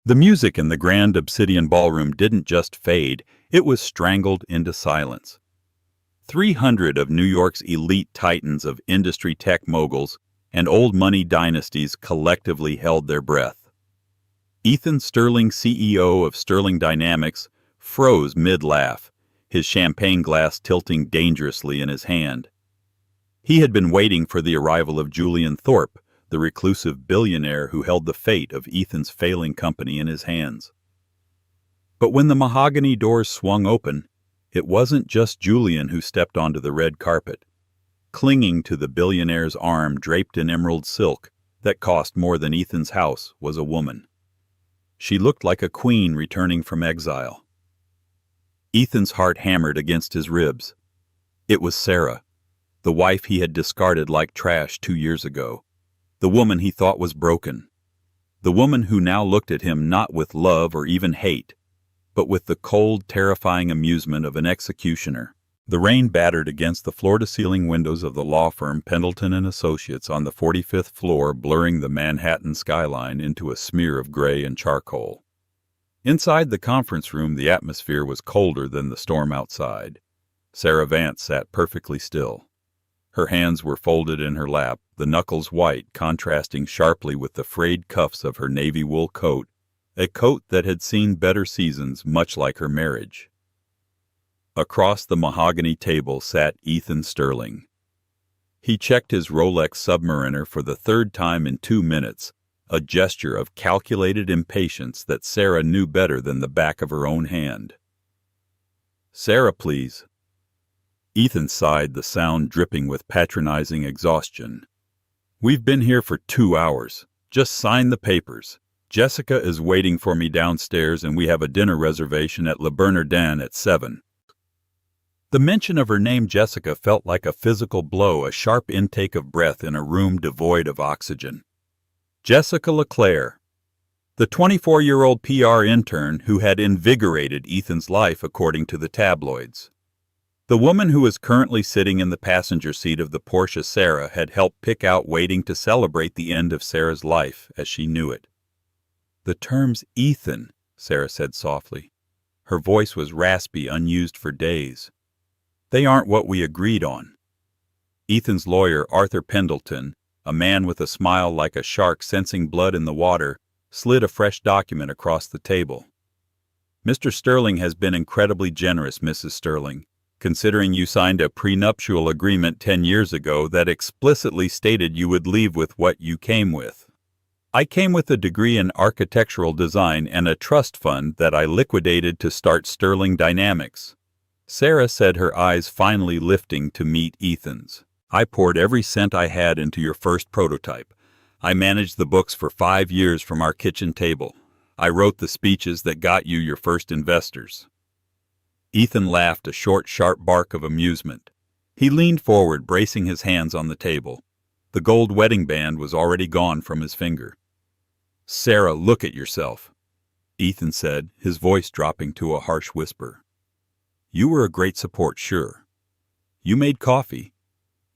The music in the grand obsidian ballroom didn't just fade, it was strangled into silence. 300 of New York's elite titans of industry tech moguls and old money dynasties collectively held their breath. Ethan Sterling, CEO of Sterling Dynamics, froze mid-laugh, his champagne glass tilting dangerously in his hand. He had been waiting for the arrival of Julian Thorpe, the reclusive billionaire who held the fate of Ethan's failing company in his hands. But when the mahogany doors swung open, it wasn't just Julian who stepped onto the red carpet. Clinging to the billionaire's arm draped in emerald silk that cost more than Ethan's house was a woman. She looked like a queen returning from exile. Ethan's heart hammered against his ribs. It was Sarah, the wife he had discarded like trash 2 years ago, the woman he thought was broken, the woman who now looked at him not with love or even hate, but with the cold, terrifying amusement of an executioner. The rain battered against the floor-to-ceiling windows of the law firm Pendleton and Associates on the 45th floor, blurring the Manhattan skyline into a smear of gray and charcoal. Inside the conference room, the atmosphere was colder than the storm outside. Sarah Vance sat perfectly still. Her hands were folded in her lap, the knuckles white, contrasting sharply with the frayed cuffs of her navy wool coat, a coat that had seen better seasons, much like her marriage. Across the mahogany table sat Ethan Sterling. He checked his Rolex Submariner for the third time in 2 minutes, a gesture of calculated impatience that Sarah knew better than the back of her own hand. "Sarah, please." Ethan sighed, the sound dripping with patronizing exhaustion. "We've been here for 2 hours. Just sign the papers. Jessica is waiting for me downstairs, and we have a dinner reservation at Le Bernardin at 7. The mention of her name Jessica felt like a physical blow, a sharp intake of breath in a room devoid of oxygen. Jessica LeClaire, the 24-year-old PR intern who had invigorated Ethan's life according to the tabloids. The woman who was currently sitting in the passenger seat of the Porsche Sarah had helped pick out, waiting to celebrate the end of Sarah's life as she knew it. "The terms Ethan," Sarah said softly. Her voice was raspy, unused for days. "They aren't what we agreed on." Ethan's lawyer, Arthur Pendleton, a man with a smile like a shark sensing blood in the water, slid a fresh document across the table. "Mr. Sterling has been incredibly generous, Mrs. Sterling, considering you signed a prenuptial agreement 10 years ago that explicitly stated you would leave with what you came with. I came with a degree in architectural design and a trust fund that I liquidated to start Sterling Dynamics." Sarah said, her eyes finally lifting to meet Ethan's. "I poured every cent I had into your first prototype. I managed the books for 5 years from our kitchen table. I wrote the speeches that got you your first investors." Ethan laughed, a short, sharp bark of amusement. He leaned forward, bracing his hands on the table. The gold wedding band was already gone from his finger. "Sarah, look at yourself," Ethan said, his voice dropping to a harsh whisper. "You were a great support, sure. You made coffee.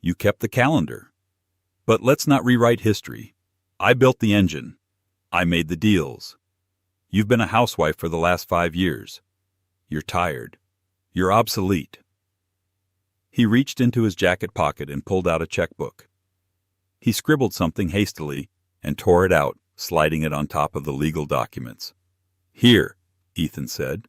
You kept the calendar. But let's not rewrite history. I built the engine. I made the deals. You've been a housewife for the last 5 years. You're tired. You're obsolete." He reached into his jacket pocket and pulled out a checkbook. He scribbled something hastily and tore it out, sliding it on top of the legal documents. "Here," Ethan said.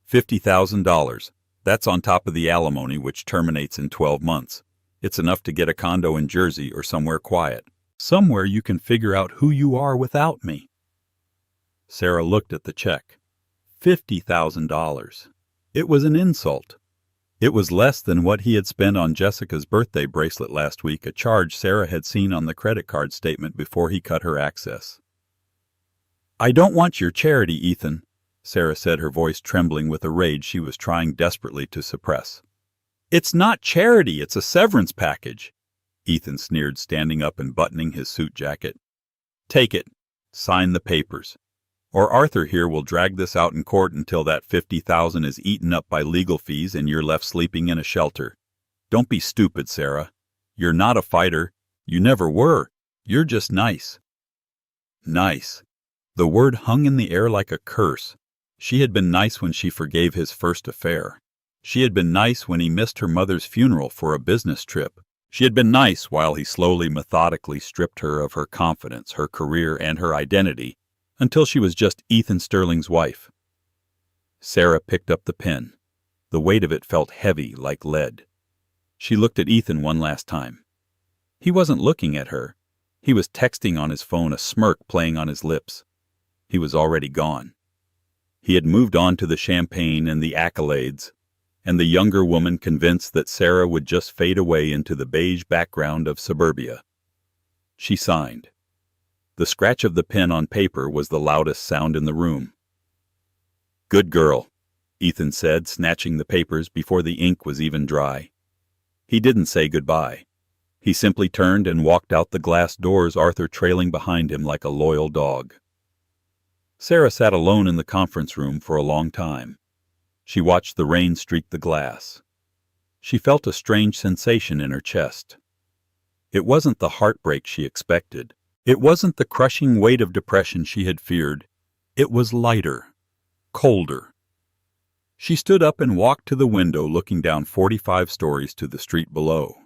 $50,000. That's on top of the alimony, which terminates in 12 months. It's enough to get a condo in Jersey or somewhere quiet. Somewhere you can figure out who you are without me." Sarah looked at the check. $50,000. It was an insult. It was less than what he had spent on Jessica's birthday bracelet last week, a charge Sarah had seen on the credit card statement before he cut her access. "I don't want your charity, Ethan," Sarah said, her voice trembling with a rage she was trying desperately to suppress. "It's not charity, it's a severance package," Ethan sneered, standing up and buttoning his suit jacket. "Take it. Sign the papers. Or Arthur here will drag this out in court until that $50,000 is eaten up by legal fees and you're left sleeping in a shelter. Don't be stupid, Sarah. You're not a fighter. You never were. You're just nice." "Nice." The word hung in the air like a curse. She had been nice when she forgave his first affair. She had been nice when he missed her mother's funeral for a business trip. She had been nice while he slowly, methodically stripped her of her confidence, her career, and her identity, until she was just Ethan Sterling's wife. Sarah picked up the pen. The weight of it felt heavy like lead. She looked at Ethan one last time. He wasn't looking at her. He was texting on his phone, a smirk playing on his lips. He was already gone. He had moved on to the champagne and the accolades, and the younger woman convinced that Sarah would just fade away into the beige background of suburbia. She signed. The scratch of the pen on paper was the loudest sound in the room. "Good girl," Ethan said, snatching the papers before the ink was even dry. He didn't say goodbye. He simply turned and walked out the glass doors, Arthur trailing behind him like a loyal dog. Sarah sat alone in the conference room for a long time. She watched the rain streak the glass. She felt a strange sensation in her chest. It wasn't the heartbreak she expected. It wasn't the crushing weight of depression she had feared. It was lighter, colder. She stood up and walked to the window, looking down 45 stories to the street below.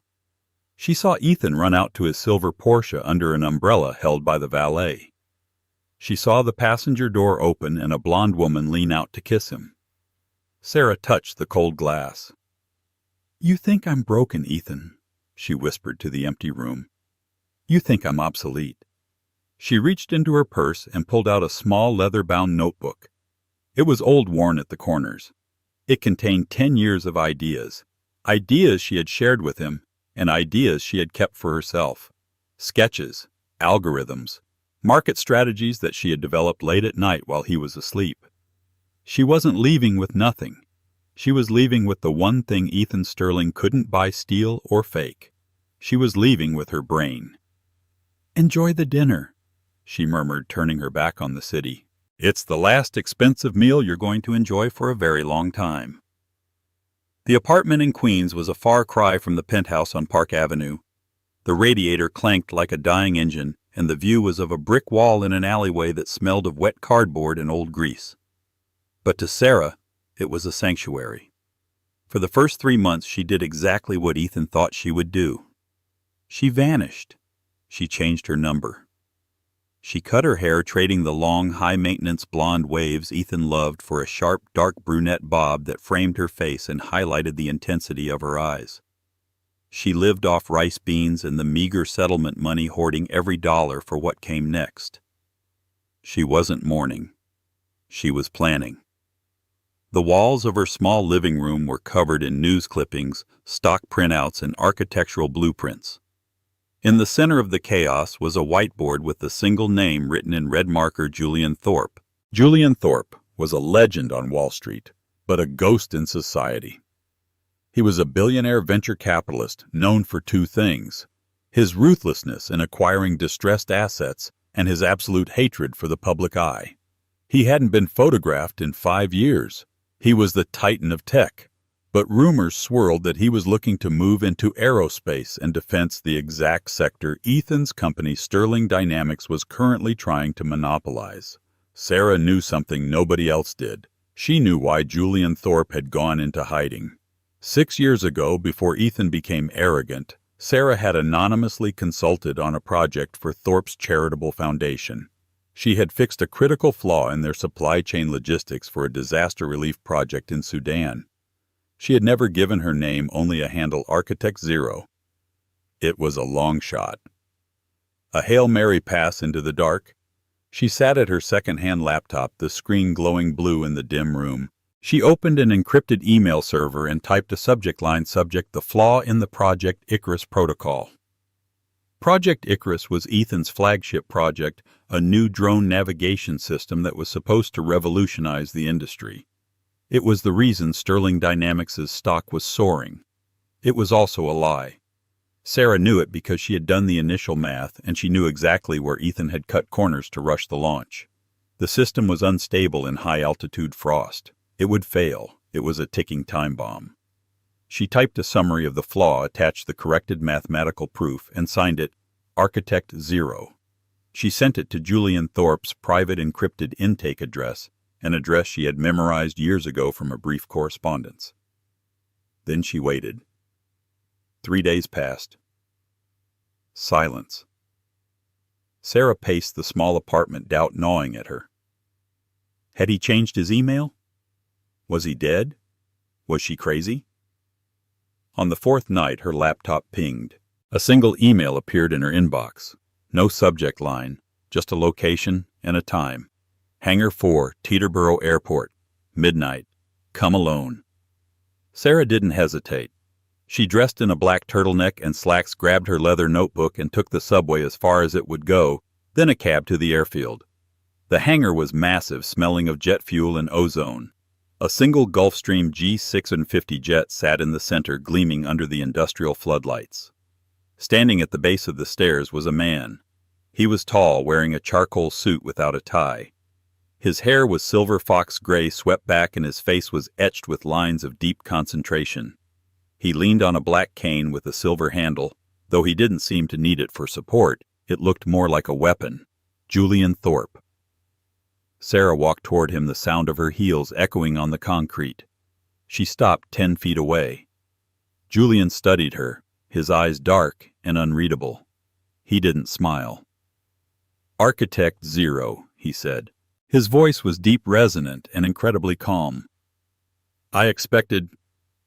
She saw Ethan run out to his silver Porsche under an umbrella held by the valet. She saw the passenger door open and a blonde woman lean out to kiss him. Sarah touched the cold glass. "You think I'm broken, Ethan," she whispered to the empty room. "You think I'm obsolete." She reached into her purse and pulled out a small leather-bound notebook. It was old-worn at the corners. It contained 10 years of ideas she had shared with him, and ideas she had kept for herself. Sketches, algorithms, market strategies that she had developed late at night while he was asleep. She wasn't leaving with nothing. She was leaving with the one thing Ethan Sterling couldn't buy, steal, or fake. She was leaving with her brain. "Enjoy the dinner," she murmured, turning her back on the city. "It's the last expensive meal you're going to enjoy for a very long time." The apartment in Queens was a far cry from the penthouse on Park Avenue. The radiator clanked like a dying engine, and the view was of a brick wall in an alleyway that smelled of wet cardboard and old grease. But to Sarah, it was a sanctuary. For the first 3 months, she did exactly what Ethan thought she would do. She vanished. She changed her number. She cut her hair, trading the long, high-maintenance blonde waves Ethan loved for a sharp, dark brunette bob that framed her face and highlighted the intensity of her eyes. She lived off rice beans and the meager settlement money, hoarding every dollar for what came next. She wasn't mourning. She was planning. The walls of her small living room were covered in news clippings, stock printouts, and architectural blueprints. In the center of the chaos was a whiteboard with the single name written in red marker: Julian Thorpe. Julian Thorpe was a legend on Wall Street, but a ghost in society. He was a billionaire venture capitalist known for 2 things: his ruthlessness in acquiring distressed assets and his absolute hatred for the public eye. He hadn't been photographed in 5 years. He was the titan of tech, but rumors swirled that he was looking to move into aerospace and defense, the exact sector Ethan's company Sterling Dynamics was currently trying to monopolize. Sarah knew something nobody else did. She knew why Julian Thorpe had gone into hiding. 6 years ago, before Ethan became arrogant, Sarah had anonymously consulted on a project for Thorpe's charitable foundation. She had fixed a critical flaw in their supply chain logistics for a disaster relief project in Sudan. She had never given her name, only a handle: Architect Zero. It was a long shot. A Hail Mary pass into the dark. She sat at her second-hand laptop, the screen glowing blue in the dim room. She opened an encrypted email server and typed a subject line: subject, the flaw in the Project Icarus protocol. Project Icarus was Ethan's flagship project, a new drone navigation system that was supposed to revolutionize the industry. It was the reason Sterling Dynamics' stock was soaring. It was also a lie. Sarah knew it because she had done the initial math, and she knew exactly where Ethan had cut corners to rush the launch. The system was unstable in high-altitude frost. It would fail. It was a ticking time bomb. She typed a summary of the flaw, attached the corrected mathematical proof, and signed it Architect Zero. She sent it to Julian Thorpe's private encrypted intake address, an address she had memorized years ago from a brief correspondence. Then she waited. 3 days passed. Silence. Sarah paced the small apartment, doubt gnawing at her. Had he changed his email? Was he dead? Was she crazy? On the 4th night, her laptop pinged. A single email appeared in her inbox. No subject line, just a location and a time. Hangar 4, Teterboro Airport. Midnight. Come alone. Sarah didn't hesitate. She dressed in a black turtleneck and slacks, grabbed her leather notebook, and took the subway as far as it would go, then a cab to the airfield. The hangar was massive, smelling of jet fuel and ozone. A single Gulfstream G650 jet sat in the center, gleaming under the industrial floodlights. Standing at the base of the stairs was a man. He was tall, wearing a charcoal suit without a tie. His hair was silver fox gray, swept back, and his face was etched with lines of deep concentration. He leaned on a black cane with a silver handle. Though he didn't seem to need it for support, it looked more like a weapon. Julian Thorpe. Sarah walked toward him, the sound of her heels echoing on the concrete. She stopped 10 feet away. Julian studied her, his eyes dark and unreadable. He didn't smile. Architect Zero, he said. His voice was deep, resonant, and incredibly calm. I expected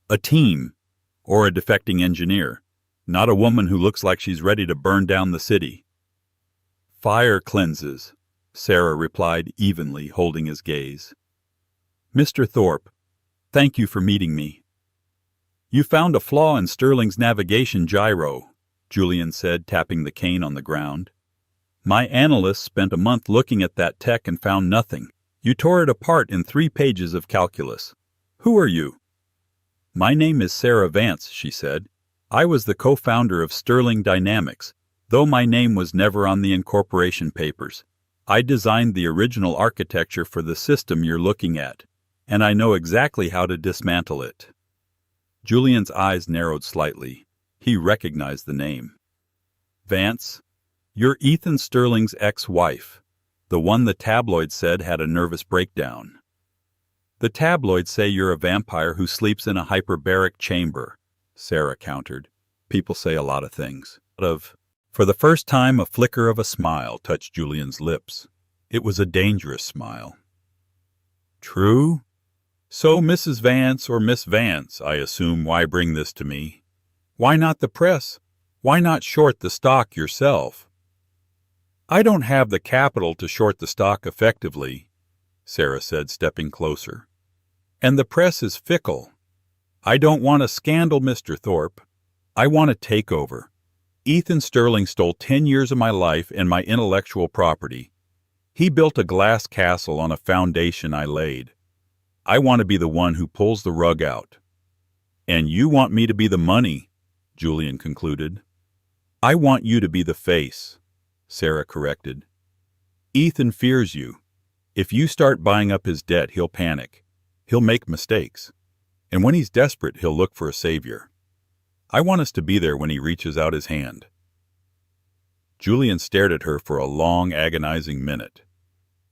a team, or a defecting engineer, not a woman who looks like she's ready to burn down the city. Fire cleanses, Sarah replied evenly, holding his gaze. Mr. Thorpe, thank you for meeting me. You found a flaw in Sterling's navigation gyro, Julian said, tapping the cane on the ground. My analysts spent a month looking at that tech and found nothing. You tore it apart in 3 pages of calculus. Who are you? My name is Sarah Vance, she said. I was the co-founder of Sterling Dynamics, though my name was never on the incorporation papers. I designed the original architecture for the system you're looking at, and I know exactly how to dismantle it. Julian's eyes narrowed slightly. He recognized the name. Vance, you're Ethan Sterling's ex-wife, the one the tabloids said had a nervous breakdown. The tabloids say you're a vampire who sleeps in a hyperbaric chamber, Sarah countered. People say a lot of things. For the first time, a flicker of a smile touched Julian's lips. It was a dangerous smile. True? So, Mrs. Vance, or Miss Vance, I assume, why bring this to me? Why not the press? Why not short the stock yourself? I don't have the capital to short the stock effectively, Sarah said, stepping closer. And the press is fickle. I don't want a scandal, Mr. Thorpe. I want a takeover. Ethan Sterling stole 10 years of my life and my intellectual property. He built a glass castle on a foundation I laid. I want to be the one who pulls the rug out. And you want me to be the money, Julian concluded. I want you to be the face, Sarah corrected. Ethan fears you. If you start buying up his debt, he'll panic. He'll make mistakes. And when he's desperate, he'll look for a savior. I want us to be there when he reaches out his hand. Julian stared at her for a long, agonizing minute.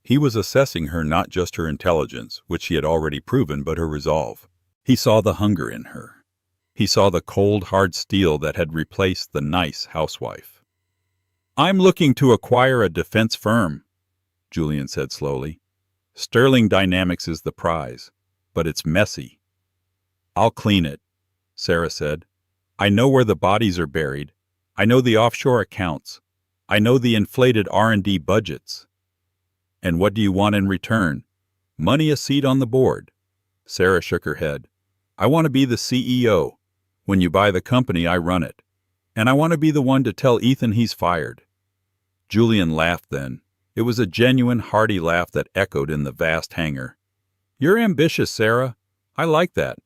He was assessing her, not just her intelligence, which she had already proven, but her resolve. He saw the hunger in her. He saw the cold, hard steel that had replaced the nice housewife. I'm looking to acquire a defense firm, Julian said slowly. Sterling Dynamics is the prize, but it's messy. I'll clean it, Sarah said. I know where the bodies are buried. I know the offshore accounts. I know the inflated R&D budgets. And what do you want in return? Money, a seat on the board. Sarah shook her head. I want to be the CEO. When you buy the company, I run it. And I want to be the one to tell Ethan he's fired. Julian laughed then. It was a genuine, hearty laugh that echoed in the vast hangar. You're ambitious, Sarah. I like that.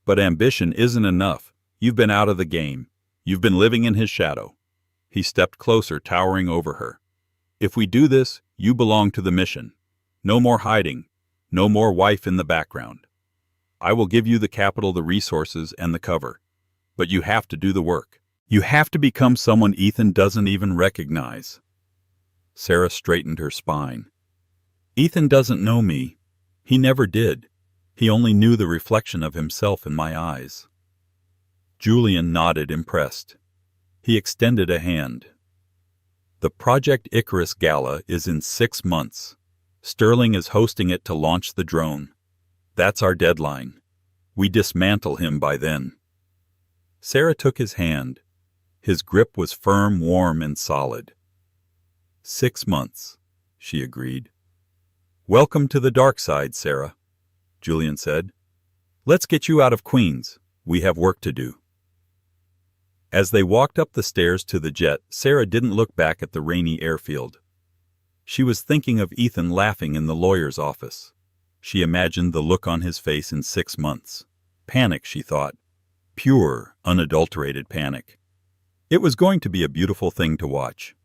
But ambition isn't enough. You've been out of the game. You've been living in his shadow. He stepped closer, towering over her. If we do this, you belong to the mission. No more hiding. No more wife in the background. I will give you the capital, the resources, and the cover. But you have to do the work. You have to become someone Ethan doesn't even recognize. Sarah straightened her spine. Ethan doesn't know me. He never did. He only knew the reflection of himself in my eyes. Julian nodded, impressed. He extended a hand. The Project Icarus Gala is in 6 months. Sterling is hosting it to launch the drone. That's our deadline. We dismantle him by then. Sarah took his hand. His grip was firm, warm, and solid. 6 months, she agreed. Welcome to the dark side, Sarah, Julian said. Let's get you out of Queens. We have work to do. As they walked up the stairs to the jet, Sarah didn't look back at the rainy airfield. She was thinking of Ethan laughing in the lawyer's office. She imagined the look on his face in 6 months. Panic, she thought. Pure, unadulterated panic. It was going to be a beautiful thing to watch.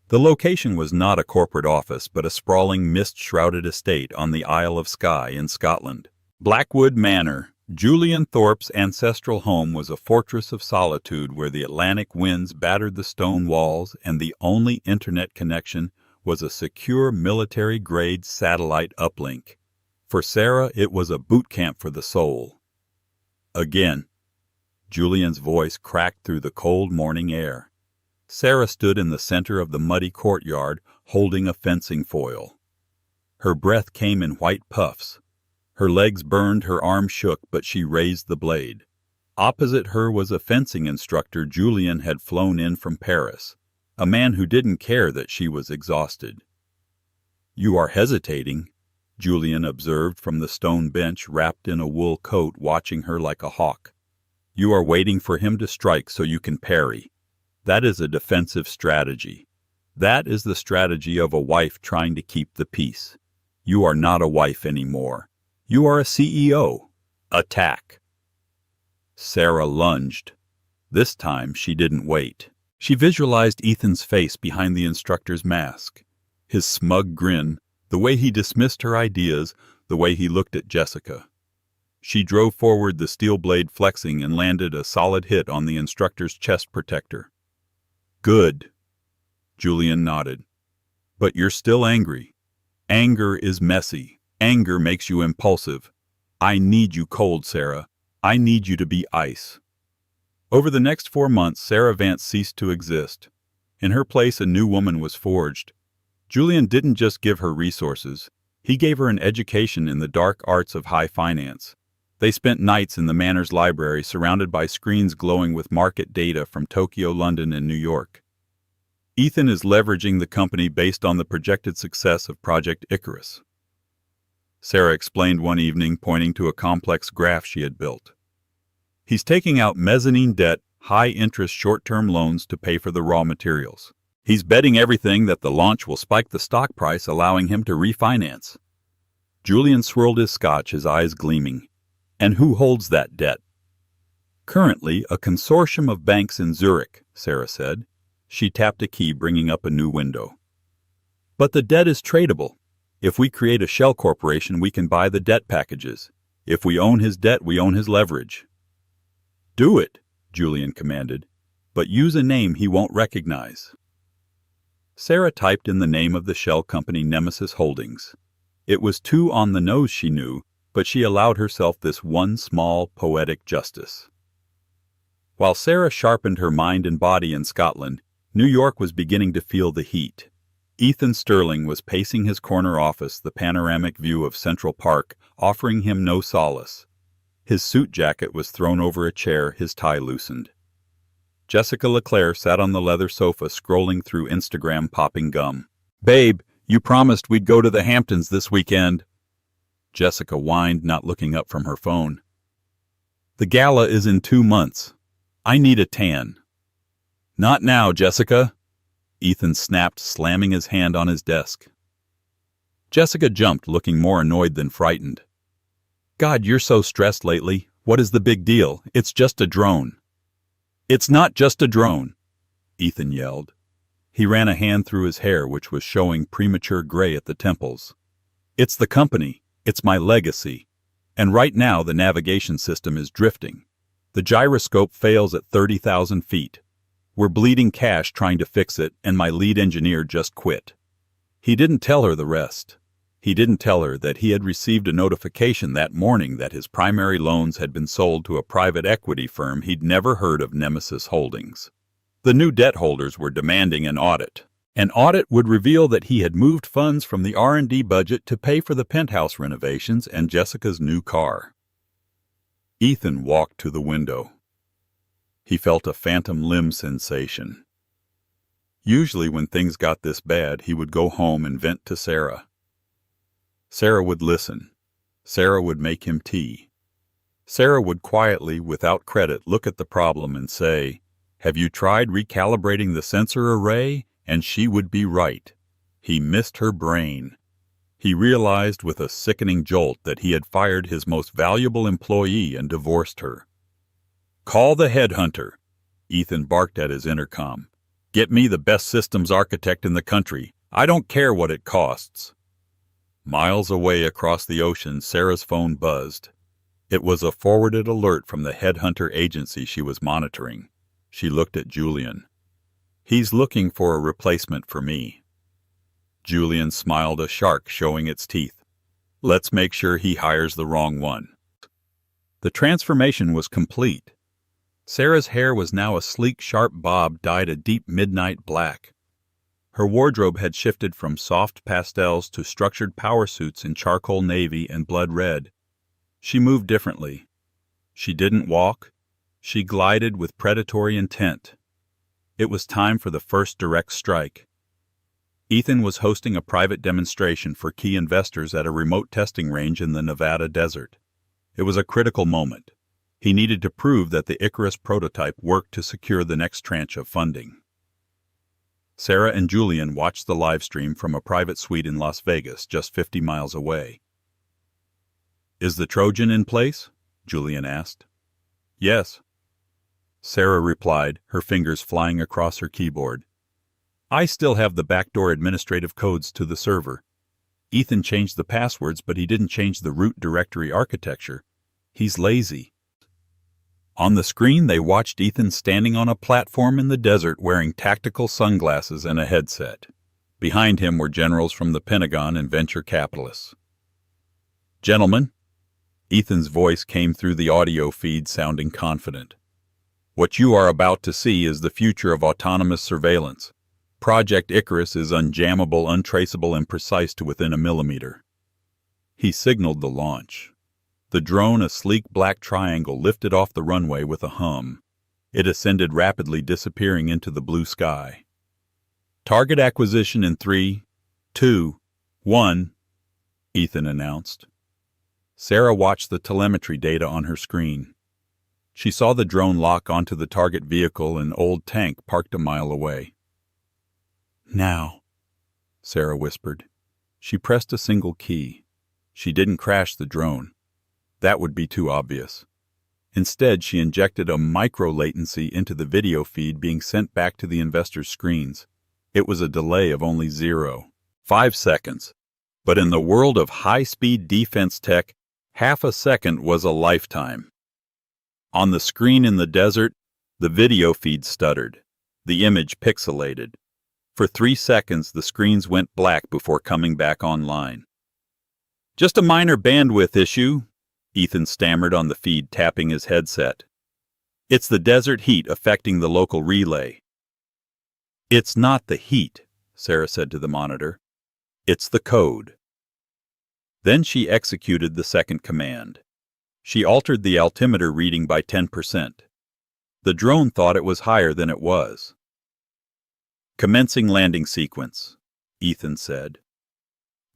The location was not a corporate office, but a sprawling, mist-shrouded estate on the Isle of Skye in Scotland. Blackwood Manor, Julian Thorpe's ancestral home, was a fortress of solitude where the Atlantic winds battered the stone walls, and the only internet connection was a secure military-grade satellite uplink. For Sarah, it was a boot camp for the soul. Again, Julian's voice cracked through the cold morning air. Sarah stood in the center of the muddy courtyard, holding a fencing foil. Her breath came in white puffs. Her legs burned, her arms shook, but she raised the blade. Opposite her was a fencing instructor Julian had flown in from Paris, a man who didn't care that she was exhausted. "You are hesitating," Julian observed from the stone bench, wrapped in a wool coat, watching her like a hawk. "You are waiting for him to strike so you can parry. That is a defensive strategy. That is the strategy of a wife trying to keep the peace. You are not a wife anymore. You are a CEO. Attack." Sarah lunged. This time she didn't wait. She visualized Ethan's face behind the instructor's mask. His smug grin, the way he dismissed her ideas, the way he looked at Jessica. She drove forward, the steel blade flexing, and landed a solid hit on the instructor's chest protector. "Good." Julian nodded. "But you're still angry. Anger is messy. Anger makes you impulsive. I need you cold, Sarah. I need you to be ice." Over the next 4 months, Sarah Vance ceased to exist. In her place, a new woman was forged. Julian didn't just give her resources. He gave her an education in the dark arts of high finance. They spent nights in the Manor's library, surrounded by screens glowing with market data from Tokyo, London, and New York. Ethan is leveraging the company based on the projected success of Project Icarus, Sarah explained one evening, pointing to a complex graph she had built. He's taking out mezzanine debt, high-interest short-term loans to pay for the raw materials. He's betting everything that the launch will spike the stock price, allowing him to refinance. Julian swirled his scotch, his eyes gleaming. And who holds that debt? Currently, a consortium of banks in Zurich, Sarah said. She tapped a key, bringing up a new window. But the debt is tradable. If we create a shell corporation, we can buy the debt packages. If we own his debt, we own his leverage. "Do it," Julian commanded, "but use a name he won't recognize." Sarah typed in the name of the shell company, Nemesis Holdings. It was too on the nose, she knew, but she allowed herself this one small, poetic justice. While Sarah sharpened her mind and body in Scotland, New York was beginning to feel the heat. Ethan Sterling was pacing his corner office, the panoramic view of Central Park offering him no solace. His suit jacket was thrown over a chair, his tie loosened. Jessica LeClaire sat on the leather sofa, scrolling through Instagram, popping gum. "Babe, you promised we'd go to the Hamptons this weekend." Jessica whined, not looking up from her phone. "The gala is in 2 months. I need a tan." "Not now, Jessica," Ethan snapped, slamming his hand on his desk. Jessica jumped, looking more annoyed than frightened. "God, you're so stressed lately. What is the big deal? It's just a drone." "It's not just a drone," Ethan yelled. He ran a hand through his hair, which was showing premature gray at the temples. "It's the company. It's my legacy. And right now the navigation system is drifting. The gyroscope fails at 30,000 feet. We're bleeding cash trying to fix it, and my lead engineer just quit." He didn't tell her the rest. He didn't tell her that he had received a notification that morning that his primary loans had been sold to a private equity firm he'd never heard of, Nemesis Holdings. The new debt holders were demanding an audit. An audit would reveal that he had moved funds from the R&D budget to pay for the penthouse renovations and Jessica's new car. Ethan walked to the window. He felt a phantom limb sensation. Usually when things got this bad, he would go home and vent to Sarah. Sarah would listen. Sarah would make him tea. Sarah would quietly, without credit, look at the problem and say, "Have you tried recalibrating the sensor array?" And she would be right. He missed her brain. He realized with a sickening jolt that he had fired his most valuable employee and divorced her. "Call the headhunter," Ethan barked at his intercom. "Get me the best systems architect in the country. I don't care what it costs." Miles away across the ocean, Sarah's phone buzzed. It was a forwarded alert from the headhunter agency she was monitoring. She looked at Julian. "He's looking for a replacement for me." Julian smiled, a shark showing its teeth. "Let's make sure he hires the wrong one." The transformation was complete. Sarah's hair was now a sleek, sharp bob dyed a deep midnight black. Her wardrobe had shifted from soft pastels to structured power suits in charcoal navy and blood red. She moved differently. She didn't walk. She glided with predatory intent. It was time for the first direct strike. Ethan was hosting a private demonstration for key investors at a remote testing range in the Nevada desert. It was a critical moment. He needed to prove that the Icarus prototype worked to secure the next tranche of funding. Sarah and Julian watched the live stream from a private suite in Las Vegas, just 50 miles away. "Is the Trojan in place?" Julian asked. "Yes," Sarah replied, her fingers flying across her keyboard. "I still have the backdoor administrative codes to the server. Ethan changed the passwords, but he didn't change the root directory architecture. He's lazy." On the screen, they watched Ethan standing on a platform in the desert wearing tactical sunglasses and a headset. Behind him were generals from the Pentagon and venture capitalists. "Gentlemen," Ethan's voice came through the audio feed, sounding confident. "What you are about to see is the future of autonomous surveillance. Project Icarus is unjammable, untraceable, and precise to within a millimeter." He signaled the launch. The drone, a sleek black triangle, lifted off the runway with a hum. It ascended rapidly, disappearing into the blue sky. "Target acquisition in 3, 2, 1, Ethan announced. Sarah watched the telemetry data on her screen. She saw the drone lock onto the target vehicle, an old tank parked a mile away. "Now," Sarah whispered. She pressed a single key. She didn't crash the drone. That would be too obvious. Instead, she injected a micro-latency into the video feed being sent back to the investors' screens. It was a delay of only 0.5 seconds. But in the world of high-speed defense tech, half a second was a lifetime. On the screen in the desert, the video feed stuttered, the image pixelated. For 3 seconds, the screens went black before coming back online. "Just a minor bandwidth issue," Ethan stammered on the feed, tapping his headset. "It's the desert heat affecting the local relay." "It's not the heat," Sarah said to the monitor. "It's the code." Then she executed the second command. She altered the altimeter reading by 10%. The drone thought it was higher than it was. "Commencing landing sequence," Ethan said.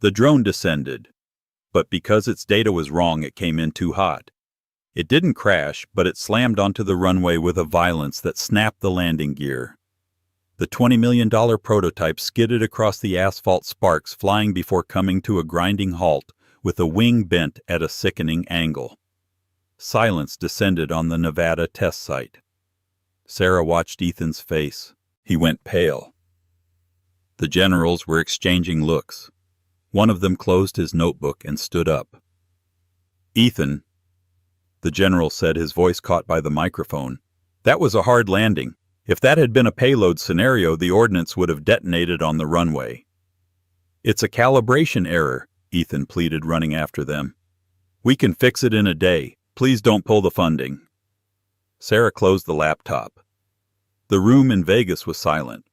The drone descended. But because its data was wrong, it came in too hot. It didn't crash, but it slammed onto the runway with a violence that snapped the landing gear. The $20 million prototype skidded across the asphalt, sparks flying before coming to a grinding halt, with a wing bent at a sickening angle. Silence descended on the Nevada test site. Sarah watched Ethan's face. He went pale. The generals were exchanging looks. One of them closed his notebook and stood up. "Ethan," the general said, his voice caught by the microphone, "that was a hard landing. If that had been a payload scenario, the ordnance would have detonated on the runway." It's a calibration error, Ethan pleaded, running after them. We can fix it in a day. Please don't pull the funding. Sarah closed the laptop. The room in Vegas was silent.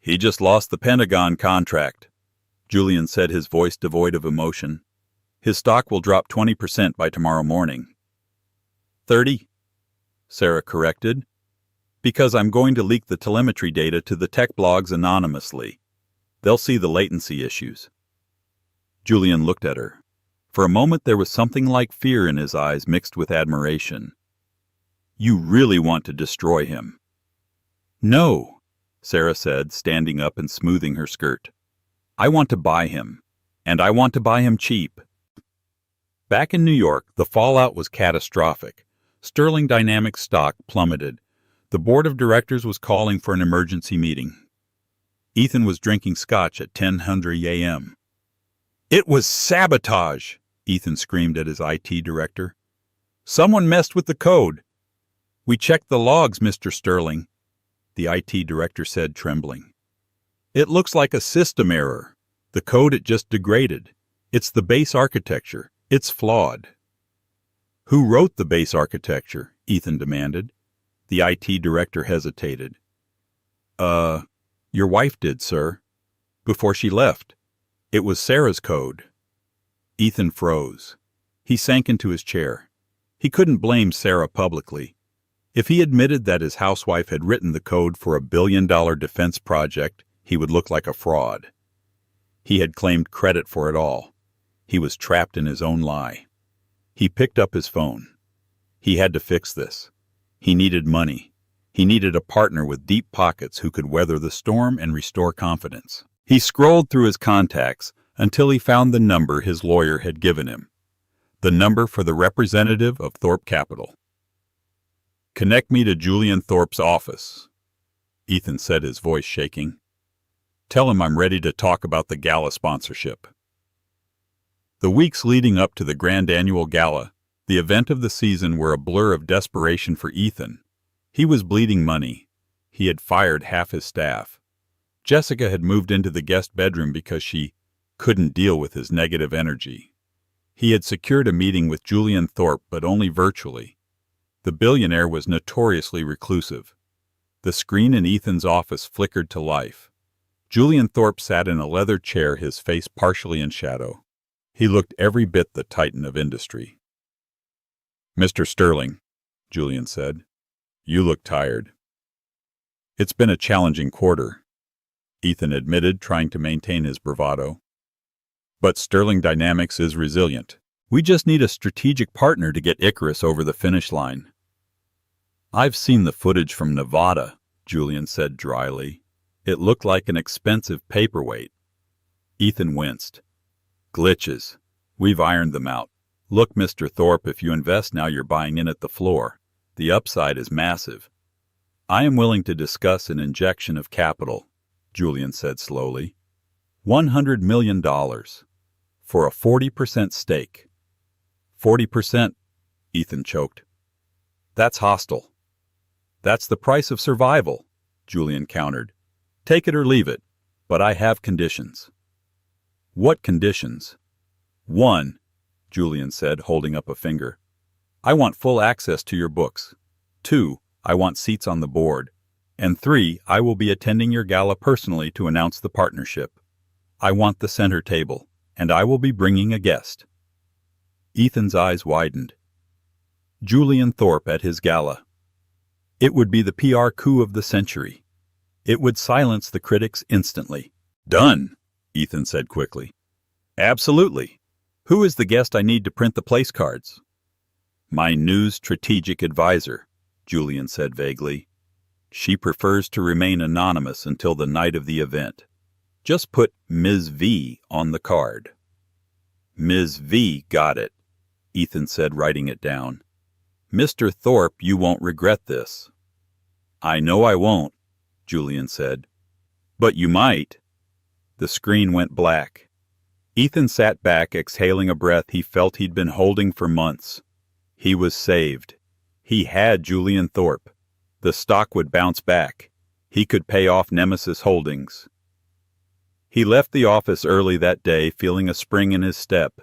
He just lost the Pentagon contract, Julian said, his voice devoid of emotion. His stock will drop 20% by tomorrow morning. 30? Sarah corrected. Because I'm going to leak the telemetry data to the tech blogs anonymously. They'll see the latency issues. Julian looked at her. For a moment there was something like fear in his eyes mixed with admiration. You really want to destroy him? No, Sarah said, standing up and smoothing her skirt. I want to buy him, and I want to buy him cheap. Back in New York, the fallout was catastrophic. Sterling Dynamics stock plummeted. The board of directors was calling for an emergency meeting. Ethan was drinking scotch at 10:00 a.m. It was sabotage, Ethan screamed at his IT director. Someone messed with the code. We checked the logs, Mr. Sterling, the IT director said, trembling. It looks like a system error. The code it just degraded. It's the base architecture. It's flawed. Who wrote the base architecture? Ethan demanded. The IT director hesitated. Your wife did, sir. Before she left. It was Sarah's code. Ethan froze. He sank into his chair. He couldn't blame Sarah publicly. If he admitted that his housewife had written the code for a billion-dollar defense project, he would look like a fraud. He had claimed credit for it all. He was trapped in his own lie. He picked up his phone. He had to fix this. He needed money. He needed a partner with deep pockets who could weather the storm and restore confidence. He scrolled through his contacts until he found the number his lawyer had given him. The number for the representative of Thorpe Capital. Connect me to Julian Thorpe's office, Ethan said, his voice shaking. Tell him I'm ready to talk about the Gala sponsorship. The weeks leading up to the grand annual Gala, the event of the season, were a blur of desperation for Ethan. He was bleeding money. He had fired half his staff. Jessica had moved into the guest bedroom because she couldn't deal with his negative energy. He had secured a meeting with Julian Thorpe, but only virtually. The billionaire was notoriously reclusive. The screen in Ethan's office flickered to life. Julian Thorpe sat in a leather chair, his face partially in shadow. He looked every bit the titan of industry. Mr. Sterling, Julian said, you look tired. It's been a challenging quarter, Ethan admitted, trying to maintain his bravado. But Sterling Dynamics is resilient. We just need a strategic partner to get Icarus over the finish line. I've seen the footage from Nevada, Julian said dryly. It looked like an expensive paperweight. Ethan winced. Glitches. We've ironed them out. Look, Mr. Thorpe, if you invest now, you're buying in at the floor. The upside is massive. I am willing to discuss an injection of capital, Julian said slowly. $100 million. For a 40% stake. 40%, Ethan choked. That's hostile. That's the price of survival, Julian countered. Take it or leave it, but I have conditions. What conditions? 1, Julian said, holding up a finger. I want full access to your books. 2, I want seats on the board. And 3, I will be attending your gala personally to announce the partnership. I want the center table, and I will be bringing a guest. Ethan's eyes widened. Julian Thorpe at his gala. It would be the PR coup of the century. It would silence the critics instantly. Done, Ethan said quickly. Absolutely. Who is the guest I need to print the place cards? My news strategic advisor, Julian said vaguely. She prefers to remain anonymous until the night of the event. Just put Ms. V on the card. Ms. V, got it, Ethan said, writing it down. Mr. Thorpe, you won't regret this. I know I won't, Julian said. But you might. The screen went black. Ethan sat back, exhaling a breath he felt he'd been holding for months. He was saved. He had Julian Thorpe. The stock would bounce back. He could pay off Nemesis Holdings. He left the office early that day, feeling a spring in his step.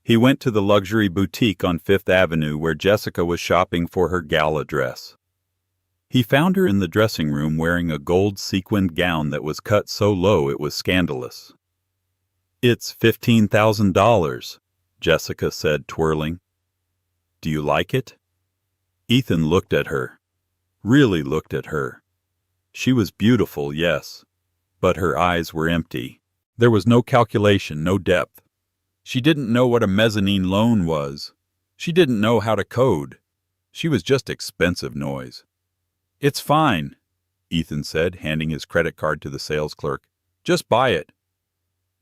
He went to the luxury boutique on Fifth Avenue where Jessica was shopping for her gala dress. He found her in the dressing room wearing a gold sequined gown that was cut so low it was scandalous. "It's $15,000, Jessica said, twirling. "Do you like it?" Ethan looked at her. Really looked at her. She was beautiful, yes, but her eyes were empty. There was no calculation, no depth. She didn't know what a mezzanine loan was. She didn't know how to code. She was just expensive noise. "It's fine," Ethan said, handing his credit card to the sales clerk. "Just buy it."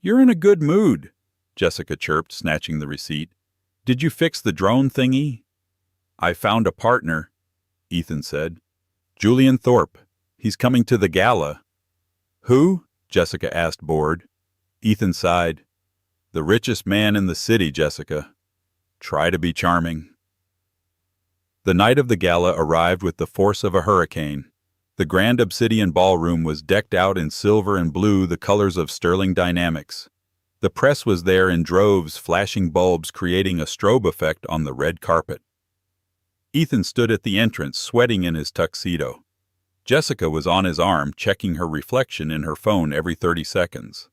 "You're in a good mood," Jessica chirped, snatching the receipt. "Did you fix the drone thingy?" "I found a partner," Ethan said. "Julian Thorpe. He's coming to the gala." "Who?" Jessica asked, bored. Ethan sighed. "The richest man in the city, Jessica. Try to be charming." The night of the gala arrived with the force of a hurricane. The grand obsidian ballroom was decked out in silver and blue, the colors of sterling dynamics. The press was there in droves, flashing bulbs creating a strobe effect on the red carpet. Ethan stood at the entrance, sweating in his tuxedo. Jessica was on his arm, checking her reflection in her phone every 30 seconds.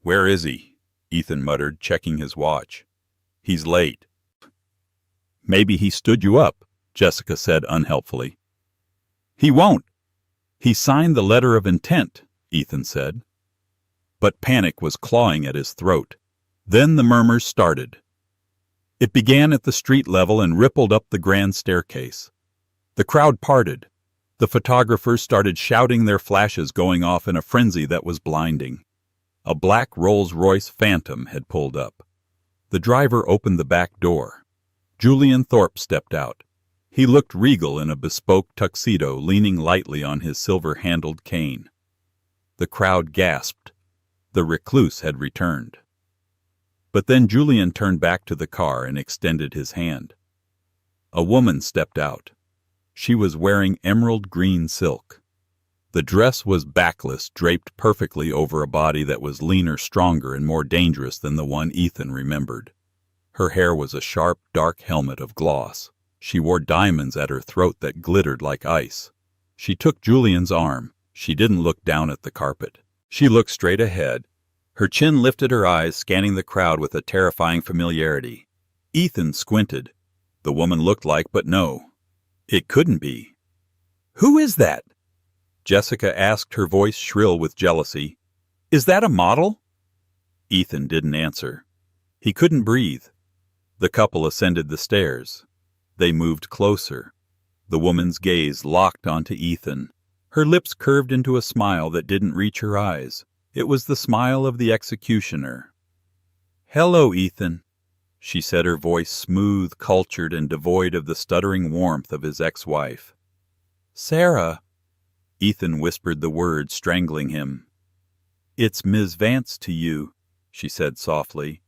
"Where is he?" Ethan muttered, checking his watch. "He's late." "Maybe he stood you up," Jessica said unhelpfully. "He won't. He signed the letter of intent," Ethan said. But panic was clawing at his throat. Then the murmurs started. It began at the street level and rippled up the grand staircase. The crowd parted. The photographers started shouting, their flashes going off in a frenzy that was blinding. A black Rolls-Royce Phantom had pulled up. The driver opened the back door. Julian Thorpe stepped out. He looked regal in a bespoke tuxedo, leaning lightly on his silver-handled cane. The crowd gasped. The recluse had returned. But then Julian turned back to the car and extended his hand. A woman stepped out. She was wearing emerald green silk. The dress was backless, draped perfectly over a body that was leaner, stronger, and more dangerous than the one Ethan remembered. Her hair was a sharp, dark helmet of gloss. She wore diamonds at her throat that glittered like ice. She took Julian's arm. She didn't look down at the carpet. She looked straight ahead. Her chin lifted, her eyes scanning the crowd with a terrifying familiarity. Ethan squinted. The woman looked like, but no. It couldn't be. "Who is that?" Jessica asked, her voice shrill with jealousy. "Is that a model?" Ethan didn't answer. He couldn't breathe. The couple ascended the stairs. They moved closer. The woman's gaze locked onto Ethan. Her lips curved into a smile that didn't reach her eyes. It was the smile of the executioner. "Hello, Ethan," she said, her voice smooth, cultured, and devoid of the stuttering warmth of his ex-wife. "Sarah," Ethan whispered the word, strangling him. "It's Ms. Vance to you," she said softly.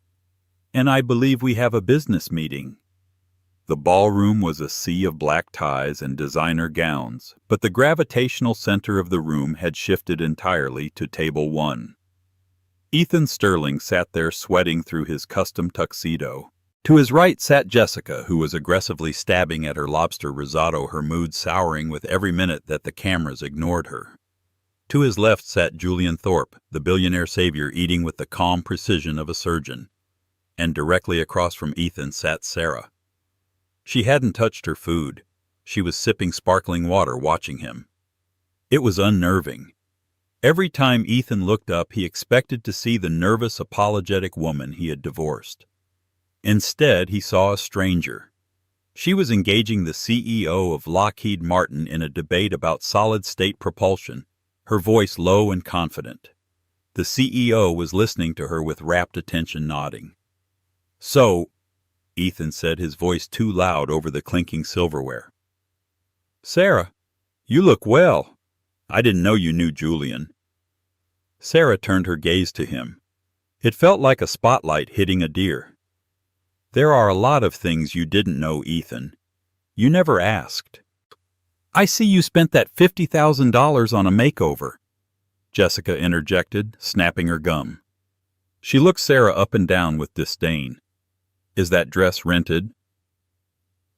"And I believe we have a business meeting." The ballroom was a sea of black ties and designer gowns, but the gravitational center of the room had shifted entirely to table 1. Ethan Sterling sat there sweating through his custom tuxedo. To his right sat Jessica, who was aggressively stabbing at her lobster risotto, her mood souring with every minute that the cameras ignored her. To his left sat Julian Thorpe, the billionaire savior, eating with the calm precision of a surgeon. And directly across from Ethan sat Sarah. She hadn't touched her food. She was sipping sparkling water, watching him. It was unnerving. Every time Ethan looked up, he expected to see the nervous, apologetic woman he had divorced. Instead, he saw a stranger. She was engaging the CEO of Lockheed Martin in a debate about solid-state propulsion, her voice low and confident. The CEO was listening to her with rapt attention, nodding. "So," Ethan said, his voice too loud over the clinking silverware. "Sarah, you look well. I didn't know you knew Julian." Sarah turned her gaze to him. It felt like a spotlight hitting a deer. "There are a lot of things you didn't know, Ethan. You never asked." "I see you spent that $50,000 on a makeover." Jessica interjected, snapping her gum. She looked Sarah up and down with disdain. Is that dress rented?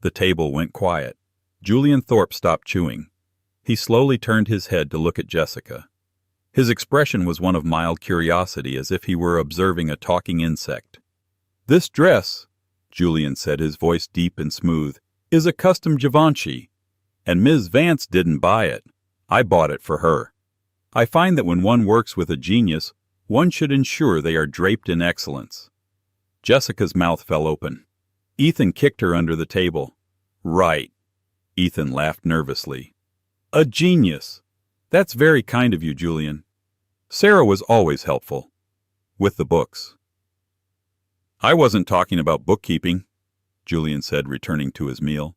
The table went quiet. Julian Thorpe stopped chewing. He slowly turned his head to look at Jessica. His expression was one of mild curiosity, as if he were observing a talking insect. This dress, Julian said, his voice deep and smooth, is a custom Givenchy, and Ms. Vance didn't buy it. I bought it for her. I find that when one works with a genius, one should ensure they are draped in excellence. Jessica's mouth fell open. Ethan kicked her under the table. Right. Ethan laughed nervously. A genius. That's very kind of you, Julian. Sarah was always helpful. With the books. I wasn't talking about bookkeeping, Julian said, returning to his meal.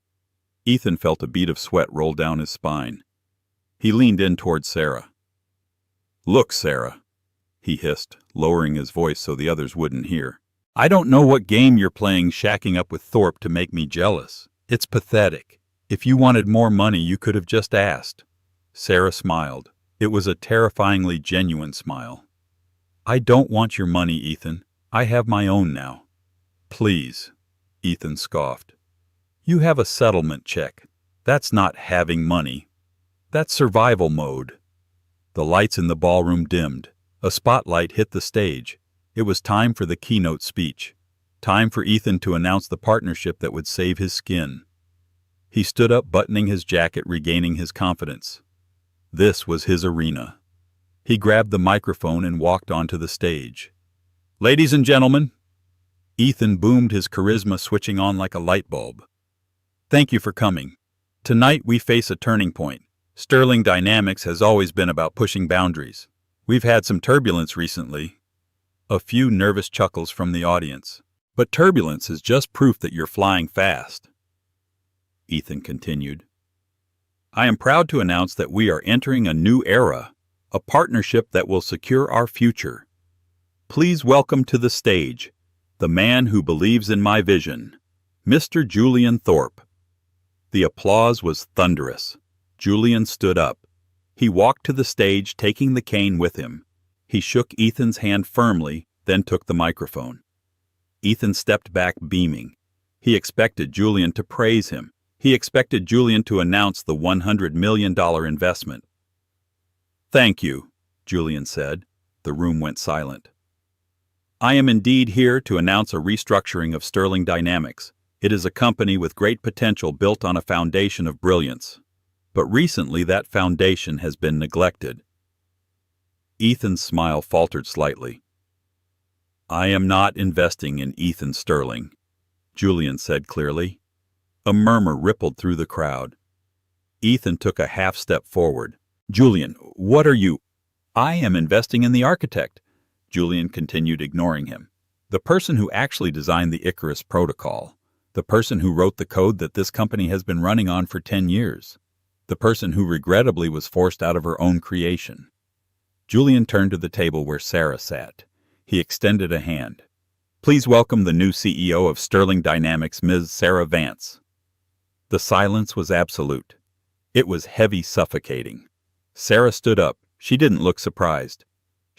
Ethan felt a bead of sweat roll down his spine. He leaned in toward Sarah. Look, Sarah, he hissed, lowering his voice so the others wouldn't hear. I don't know what game you're playing shacking up with Thorpe to make me jealous. It's pathetic. If you wanted more money, you could have just asked. Sarah smiled. It was a terrifyingly genuine smile. I don't want your money, Ethan. I have my own now. Please, Ethan scoffed. You have a settlement check. That's not having money. That's survival mode. The lights in the ballroom dimmed. A spotlight hit the stage. It was time for the keynote speech. Time for Ethan to announce the partnership that would save his skin. He stood up, buttoning his jacket, regaining his confidence. This was his arena. He grabbed the microphone and walked onto the stage. Ladies and gentlemen, Ethan boomed, his charisma switching on like a light bulb. Thank you for coming. Tonight we face a turning point. Sterling Dynamics has always been about pushing boundaries. We've had some turbulence recently. A few nervous chuckles from the audience. But turbulence is just proof that you're flying fast. Ethan continued. I am proud to announce that we are entering a new era, a partnership that will secure our future. Please welcome to the stage the man who believes in my vision, Mr. Julian Thorpe. The applause was thunderous. Julian stood up. He walked to the stage, taking the cane with him. He shook Ethan's hand firmly, then took the microphone. Ethan stepped back, beaming. He expected Julian to praise him. He expected Julian to announce the $100 million investment. Thank you, Julian said. The room went silent. I am indeed here to announce a restructuring of Sterling Dynamics. It is a company with great potential built on a foundation of brilliance. But recently that foundation has been neglected. Ethan's smile faltered slightly. I am not investing in Ethan Sterling, Julian said clearly. A murmur rippled through the crowd. Ethan took a half step forward. Julian, what are you? I am investing in the architect, Julian continued, ignoring him. The person who actually designed the Icarus Protocol. The person who wrote the code that this company has been running on for 10 years. The person who regrettably was forced out of her own creation. Julian turned to the table where Sarah sat. He extended a hand. Please welcome the new CEO of Sterling Dynamics, Ms. Sarah Vance. The silence was absolute. It was heavy, suffocating. Sarah stood up. She didn't look surprised.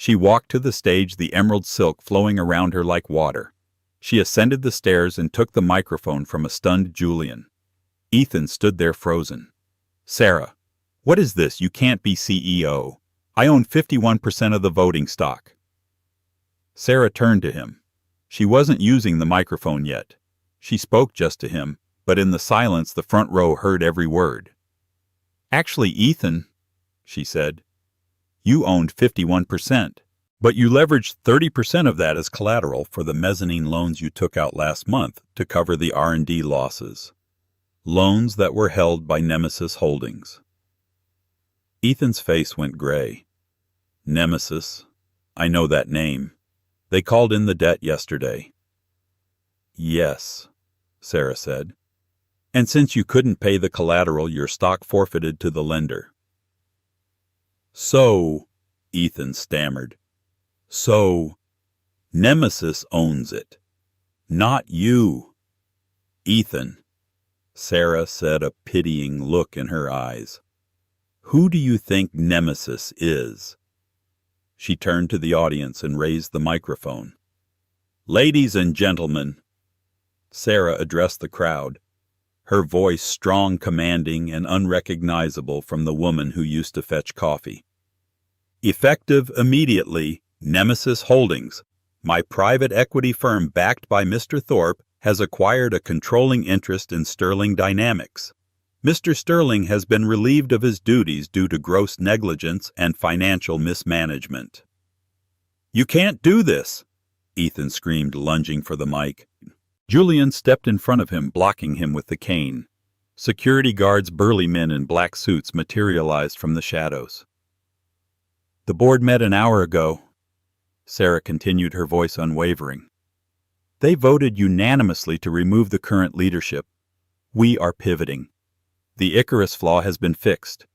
She walked to the stage, the emerald silk flowing around her like water. She ascended the stairs and took the microphone from a stunned Julian. Ethan stood there frozen. Sarah, what is this? You can't be CEO. I own 51% of the voting stock. Sarah turned to him. She wasn't using the microphone yet. She spoke just to him, but in the silence the front row heard every word. Actually, Ethan, she said, you owned 51%, but you leveraged 30% of that as collateral for the mezzanine loans you took out last month to cover the R&D losses. Loans that were held by Nemesis Holdings. Ethan's face went gray. Nemesis. I know that name. They called in the debt yesterday. Yes, Sarah said. And since you couldn't pay the collateral, your stock forfeited to the lender. So, Ethan stammered. So, Nemesis owns it. Not you. Ethan, Sarah said, a pitying look in her eyes. Who do you think Nemesis is? She turned to the audience and raised the microphone. "Ladies and gentlemen," Sarah addressed the crowd, her voice strong, commanding, and unrecognizable from the woman who used to fetch coffee. "Effective immediately, Nemesis Holdings, my private equity firm backed by Mr. Thorpe, has acquired a controlling interest in Sterling Dynamics. Mr. Sterling has been relieved of his duties due to gross negligence and financial mismanagement." "You can't do this," Ethan screamed, lunging for the mic. Julian stepped in front of him, blocking him with the cane. Security guards, burly men in black suits, materialized from the shadows. "The board met an hour ago," Sarah continued, her voice unwavering. "They voted unanimously to remove the current leadership. We are pivoting. The Icarus flaw has been fixed,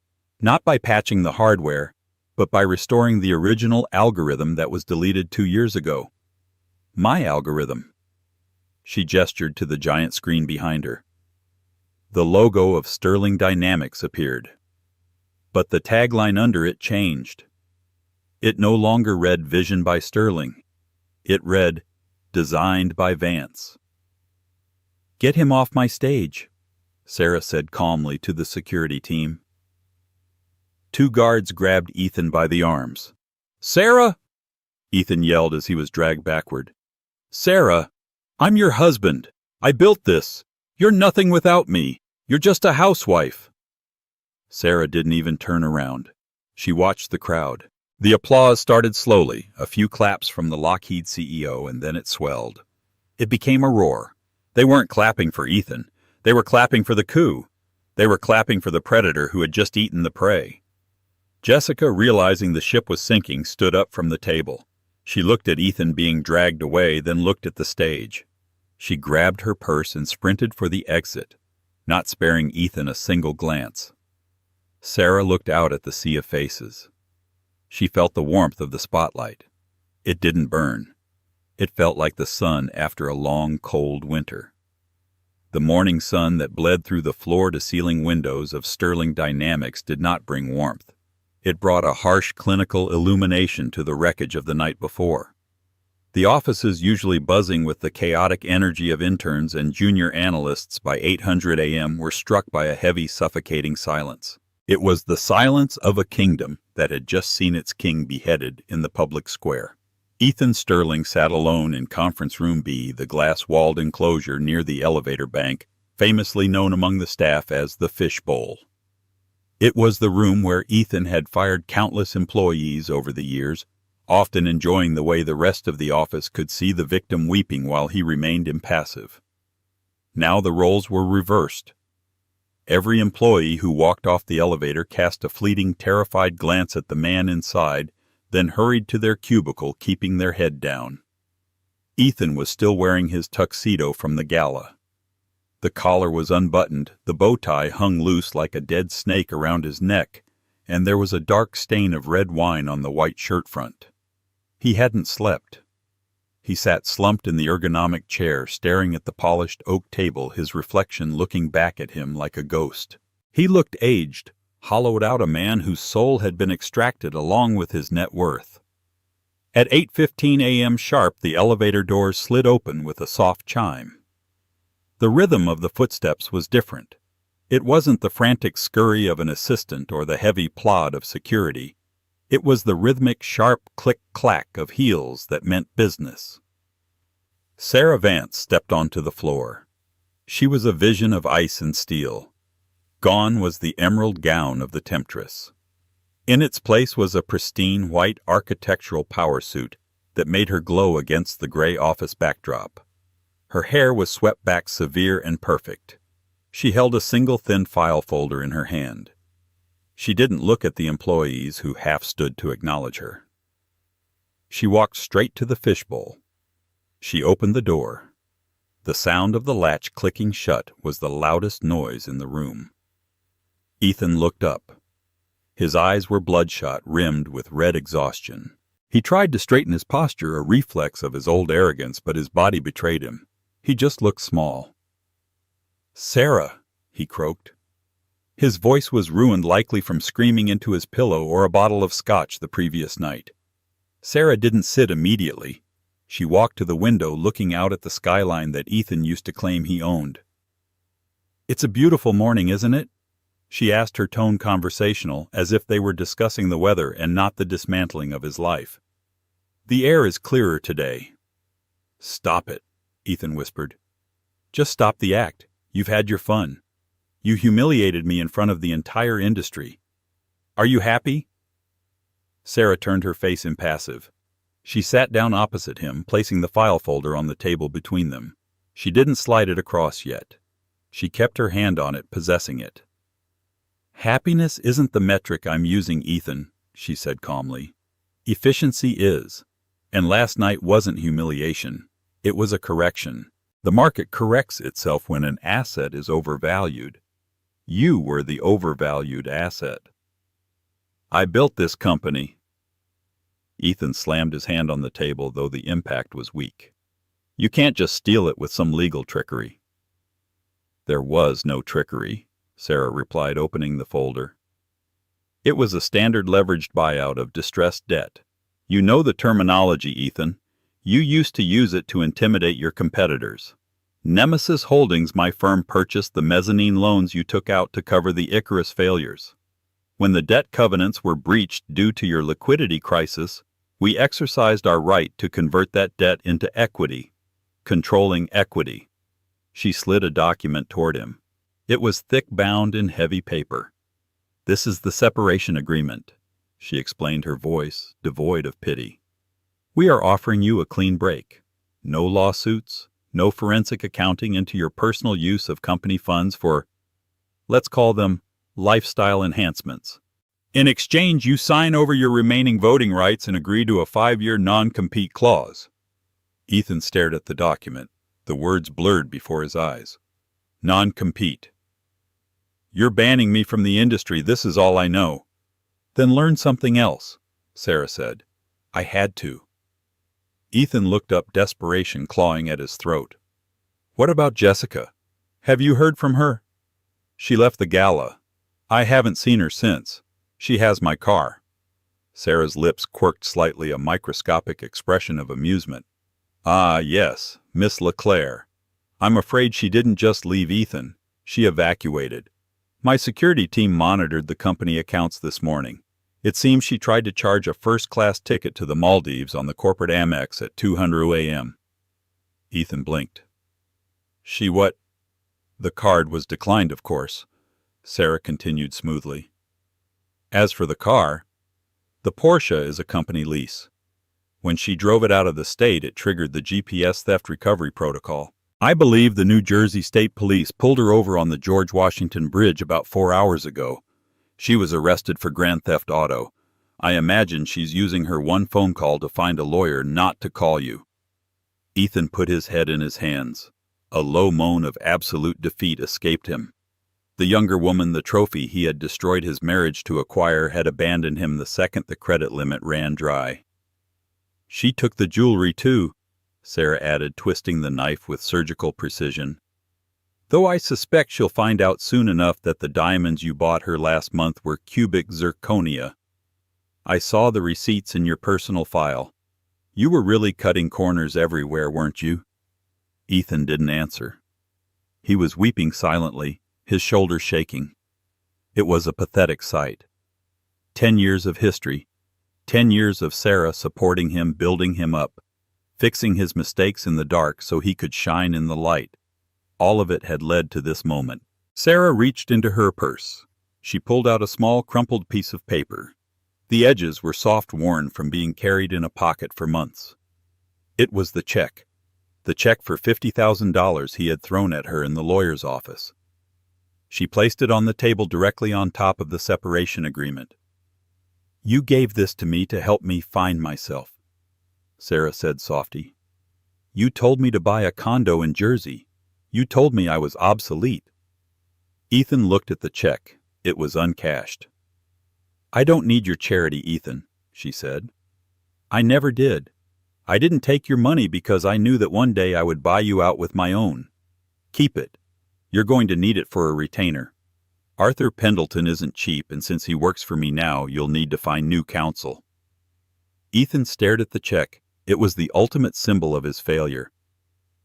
not by patching the hardware, but by restoring the original algorithm that was deleted 2 years ago. My algorithm." She gestured to the giant screen behind her. The logo of Sterling Dynamics appeared, but the tagline under it changed. It no longer read "Vision by Sterling." It read, "Designed by Vance." "Get him off my stage," Sarah said calmly to the security team. 2 guards grabbed Ethan by the arms. "Sarah!" Ethan yelled as he was dragged backward. "Sarah, I'm your husband. I built this. You're nothing without me. You're just a housewife." Sarah didn't even turn around. She watched the crowd. The applause started slowly, a few claps from the Lockheed CEO, and then it swelled. It became a roar. They weren't clapping for Ethan. They were clapping for the coup. They were clapping for the predator who had just eaten the prey. Jessica, realizing the ship was sinking, stood up from the table. She looked at Ethan being dragged away, then looked at the stage. She grabbed her purse and sprinted for the exit, not sparing Ethan a single glance. Sarah looked out at the sea of faces. She felt the warmth of the spotlight. It didn't burn. It felt like the sun after a long, cold winter. The morning sun that bled through the floor-to-ceiling windows of Sterling Dynamics did not bring warmth. It brought a harsh clinical illumination to the wreckage of the night before. The offices, usually buzzing with the chaotic energy of interns and junior analysts by 800 a.m., were struck by a heavy, suffocating silence. It was the silence of a kingdom that had just seen its king beheaded in the public square. Ethan Sterling sat alone in Conference Room B, the glass-walled enclosure near the elevator bank, famously known among the staff as the Fishbowl. It was the room where Ethan had fired countless employees over the years, often enjoying the way the rest of the office could see the victim weeping while he remained impassive. Now the roles were reversed. Every employee who walked off the elevator cast a fleeting, terrified glance at the man inside, then hurried to their cubicle, keeping their head down. Ethan was still wearing his tuxedo from the gala. The collar was unbuttoned, the bow tie hung loose like a dead snake around his neck, and there was a dark stain of red wine on the white shirt front. He hadn't slept. He sat slumped in the ergonomic chair, staring at the polished oak table, his reflection looking back at him like a ghost. He looked aged, hollowed out, a man whose soul had been extracted along with his net worth. At 8:15 a.m. sharp, the elevator doors slid open with a soft chime. The rhythm of the footsteps was different. It wasn't the frantic scurry of an assistant or the heavy plod of security. It was the rhythmic, sharp click-clack of heels that meant business. Sarah Vance stepped onto the floor. She was a vision of ice and steel. Gone was the emerald gown of the temptress. In its place was a pristine white architectural power suit that made her glow against the gray office backdrop. Her hair was swept back severe and perfect. She held a single thin file folder in her hand. She didn't look at the employees who half stood to acknowledge her. She walked straight to the fishbowl. She opened the door. The sound of the latch clicking shut was the loudest noise in the room. Ethan looked up. His eyes were bloodshot, rimmed with red exhaustion. He tried to straighten his posture, a reflex of his old arrogance, but his body betrayed him. He just looked small. "Sarah," he croaked. His voice was ruined, likely from screaming into his pillow or a bottle of scotch the previous night. Sarah didn't sit immediately. She walked to the window looking out at the skyline that Ethan used to claim he owned. "It's a beautiful morning, isn't it?" she asked, her tone conversational, as if they were discussing the weather and not the dismantling of his life. "The air is clearer today." "Stop it," Ethan whispered. "Just stop the act. You've had your fun. You humiliated me in front of the entire industry. Are you happy?" Sarah turned her face impassive. She sat down opposite him, placing the file folder on the table between them. She didn't slide it across yet. She kept her hand on it, possessing it. "Happiness isn't the metric I'm using, Ethan," she said calmly. "Efficiency is. And last night wasn't humiliation. It was a correction. The market corrects itself when an asset is overvalued. You were the overvalued asset. I built this company." Ethan slammed his hand on the table, though the impact was weak. "You can't just steal it with some legal trickery." "There was no trickery," Sarah replied, opening the folder. "It was a standard leveraged buyout of distressed debt. You know the terminology, Ethan. You used to use it to intimidate your competitors. Nemesis Holdings, my firm, purchased the mezzanine loans you took out to cover the Icarus failures. When the debt covenants were breached due to your liquidity crisis, we exercised our right to convert that debt into equity, controlling equity." She slid a document toward him. It was thick-bound in heavy paper. "This is the separation agreement," she explained, her voice devoid of pity. "We are offering you a clean break. No lawsuits, no forensic accounting into your personal use of company funds for, let's call them, lifestyle enhancements. In exchange, you sign over your remaining voting rights and agree to a 5-year non-compete clause." Ethan stared at the document, the words blurred before his eyes. "Non-compete. You're banning me from the industry, this is all I know." "Then learn something else," Sarah said. "I had to." Ethan looked up, desperation clawing at his throat. "What about Jessica? Have you heard from her?" "She left the gala. I haven't seen her since. She has my car." Sarah's lips quirked slightly, a microscopic expression of amusement. "Ah, yes, Miss LeClaire. I'm afraid she didn't just leave Ethan. She evacuated. My security team monitored the company accounts this morning. It seems she tried to charge a first-class ticket to the Maldives on the corporate Amex at 2:00 a.m. Ethan blinked. "She what?" "The card was declined, of course," Sarah continued smoothly. "As for the car, the Porsche is a company lease. When she drove it out of the state, it triggered the GPS theft recovery protocol. I believe the New Jersey State Police pulled her over on the George Washington Bridge about 4 hours ago. She was arrested for grand theft auto. I imagine she's using her one phone call to find a lawyer not to call you." Ethan put his head in his hands. A low moan of absolute defeat escaped him. The younger woman, the trophy he had destroyed his marriage to acquire, had abandoned him the second the credit limit ran dry. "She took the jewelry, too," Sarah added, twisting the knife with surgical precision. "Though I suspect she'll find out soon enough that the diamonds you bought her last month were cubic zirconia. I saw the receipts in your personal file. You were really cutting corners everywhere, weren't you?" Ethan didn't answer. He was weeping silently, his shoulders shaking. It was a pathetic sight. 10 years of history, 10 years of Sarah supporting him, building him up, fixing his mistakes in the dark so he could shine in the light. All of it had led to this moment. Sarah reached into her purse. She pulled out a small, crumpled piece of paper. The edges were soft, worn from being carried in a pocket for months. It was the check for $50,000 he had thrown at her in the lawyer's office. She placed it on the table directly on top of the separation agreement. "You gave this to me to help me find myself," Sarah said softly. "You told me to buy a condo in Jersey. You told me I was obsolete." Ethan looked at the check. It was uncashed. "I don't need your charity, Ethan," she said. "I never did. I didn't take your money because I knew that one day I would buy you out with my own. Keep it. You're going to need it for a retainer. Arthur Pendleton isn't cheap, and since he works for me now, you'll need to find new counsel." Ethan stared at the check. It was the ultimate symbol of his failure.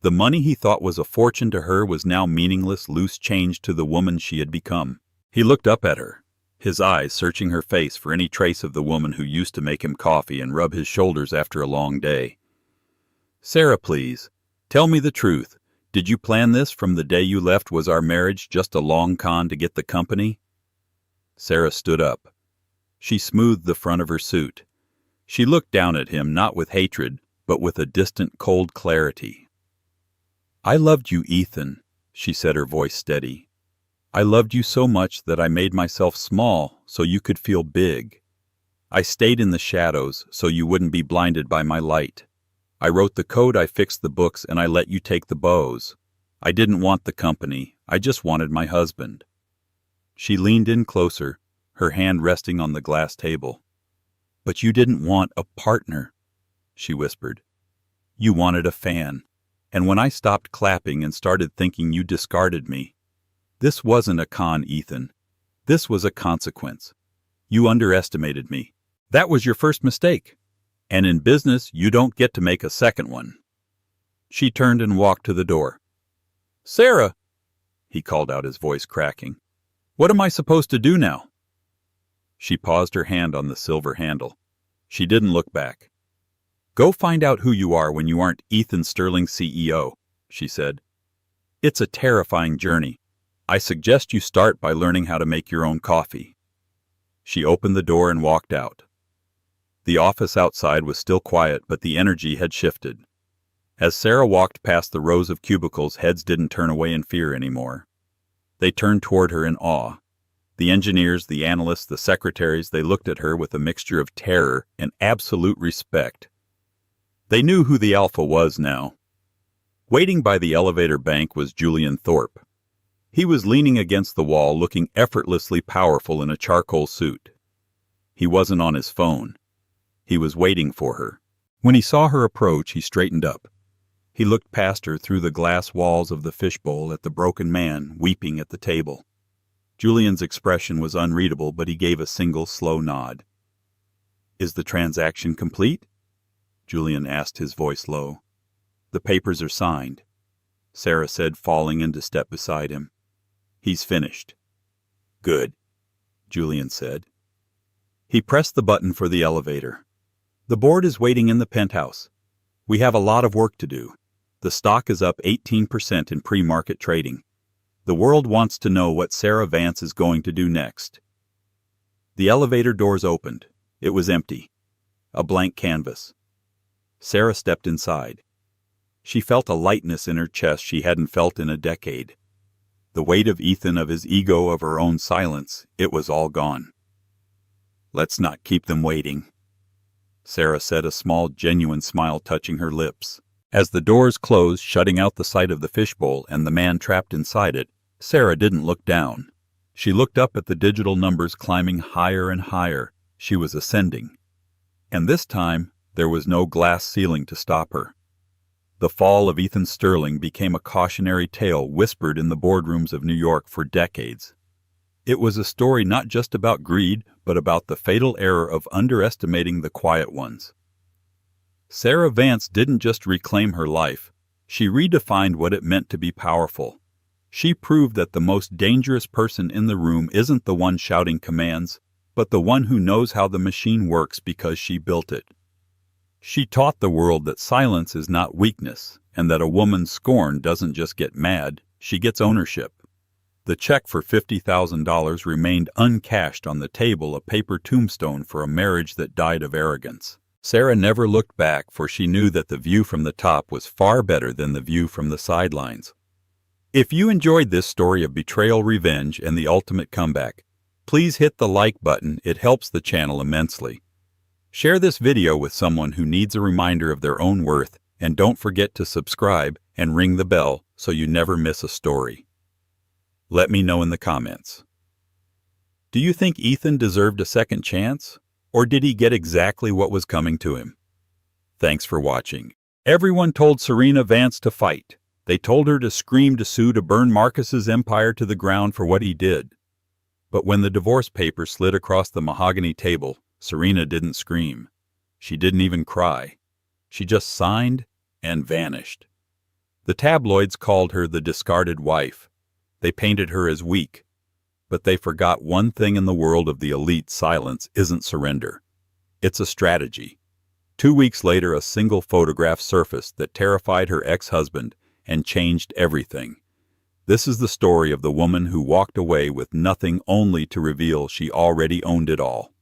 The money he thought was a fortune to her was now meaningless, loose change to the woman she had become. He looked up at her, his eyes searching her face for any trace of the woman who used to make him coffee and rub his shoulders after a long day. "Sarah, please, tell me the truth. Did you plan this from the day you left? Was our marriage just a long con to get the company?" Sarah stood up. She smoothed the front of her suit. She looked down at him, not with hatred, but with a distant, cold clarity. "I loved you, Ethan," she said, her voice steady. "I loved you so much that I made myself small so you could feel big. I stayed in the shadows so you wouldn't be blinded by my light. I wrote the code, I fixed the books, and I let you take the bows. I didn't want the company, I just wanted my husband." She leaned in closer, her hand resting on the glass table. "But you didn't want a partner," she whispered. "You wanted a fan. And when I stopped clapping and started thinking, you discarded me. This wasn't a con, Ethan. This was a consequence. You underestimated me. That was your first mistake. And in business, you don't get to make a second one." She turned and walked to the door. "Sarah," he called out, his voice cracking. "What am I supposed to do now?" She paused, her hand on the silver handle. She didn't look back. "Go find out who you are when you aren't Ethan Sterling, CEO," she said. "It's a terrifying journey. I suggest you start by learning how to make your own coffee." She opened the door and walked out. The office outside was still quiet, but the energy had shifted. As Sarah walked past the rows of cubicles, heads didn't turn away in fear anymore. They turned toward her in awe. The engineers, the analysts, the secretaries, they looked at her with a mixture of terror and absolute respect. They knew who the alpha was now. Waiting by the elevator bank was Julian Thorpe. He was leaning against the wall, looking effortlessly powerful in a charcoal suit. He wasn't on his phone. He was waiting for her. When he saw her approach, he straightened up. He looked past her through the glass walls of the fishbowl at the broken man weeping at the table. Julian's expression was unreadable, but he gave a single slow nod. "Is the transaction complete?" Julian asked, his voice low. "The papers are signed," Sarah said, falling into step beside him. "He's finished." "Good," Julian said. He pressed the button for the elevator. "The board is waiting in the penthouse. We have a lot of work to do. The stock is up 18% in pre-market trading. The world wants to know what Sarah Vance is going to do next." The elevator doors opened. It was empty. A blank canvas. Sarah stepped inside. She felt a lightness in her chest she hadn't felt in a decade. The weight of Ethan, of his ego, of her own silence, it was all gone. "Let's not keep them waiting," Sarah said, a small, genuine smile touching her lips. As the doors closed, shutting out the sight of the fishbowl and the man trapped inside it, Sarah didn't look down. She looked up at the digital numbers climbing higher and higher. She was ascending. And this time, there was no glass ceiling to stop her. The fall of Ethan Sterling became a cautionary tale whispered in the boardrooms of New York for decades. It was a story not just about greed, but about the fatal error of underestimating the quiet ones. Sarah Vance didn't just reclaim her life. She redefined what it meant to be powerful. She proved that the most dangerous person in the room isn't the one shouting commands, but the one who knows how the machine works because she built it. She taught the world that silence is not weakness, and that a woman scorned doesn't just get mad, she gets ownership. The check for $50,000 remained uncashed on the table, a paper tombstone for a marriage that died of arrogance. Sarah never looked back, for she knew that the view from the top was far better than the view from the sidelines. If you enjoyed this story of betrayal, revenge, and the ultimate comeback, please hit the like button. It helps the channel immensely. Share this video with someone who needs a reminder of their own worth, and don't forget to subscribe and ring the bell so you never miss a story. Let me know in the comments. Do you think Ethan deserved a second chance? Or did he get exactly what was coming to him? Thanks for watching. Everyone told Serena Vance to fight. They told her to scream, to sue, to burn Marcus's empire to the ground for what he did. But when the divorce papers slid across the mahogany table, Serena didn't scream. She didn't even cry. She just signed and vanished. The tabloids called her the discarded wife. They painted her as weak. But they forgot one thing in the world of the elite: silence isn't surrender. It's a strategy. 2 weeks later, a single photograph surfaced that terrified her ex-husband and changed everything. This is the story of the woman who walked away with nothing only to reveal she already owned it all.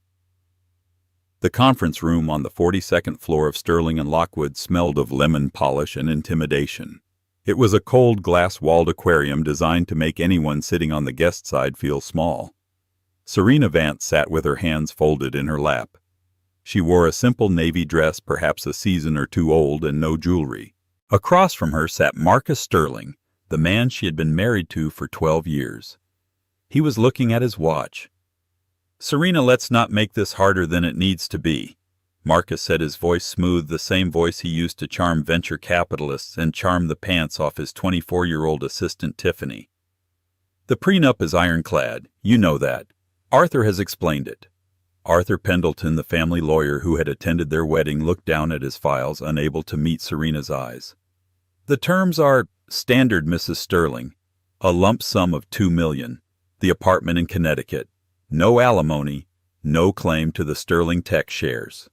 The conference room on the 42nd floor of Sterling and Lockwood smelled of lemon polish and intimidation. It was a cold, glass-walled aquarium designed to make anyone sitting on the guest side feel small. Serena Vance sat with her hands folded in her lap. She wore a simple navy dress, perhaps a season or two old, and no jewelry. Across from her sat Marcus Sterling, the man she had been married to for 12 years. He was looking at his watch. "Serena, let's not make this harder than it needs to be." Marcus said, his voice smooth, the same voice he used to charm venture capitalists and charm the pants off his 24-year-old assistant Tiffany. "The prenup is ironclad. You know that. Arthur has explained it." Arthur Pendleton, the family lawyer who had attended their wedding, looked down at his files, unable to meet Serena's eyes. "The terms are standard, Mrs. Sterling. A lump sum of $2 million. The apartment in Connecticut. No alimony. No claim to the Sterling Tech shares."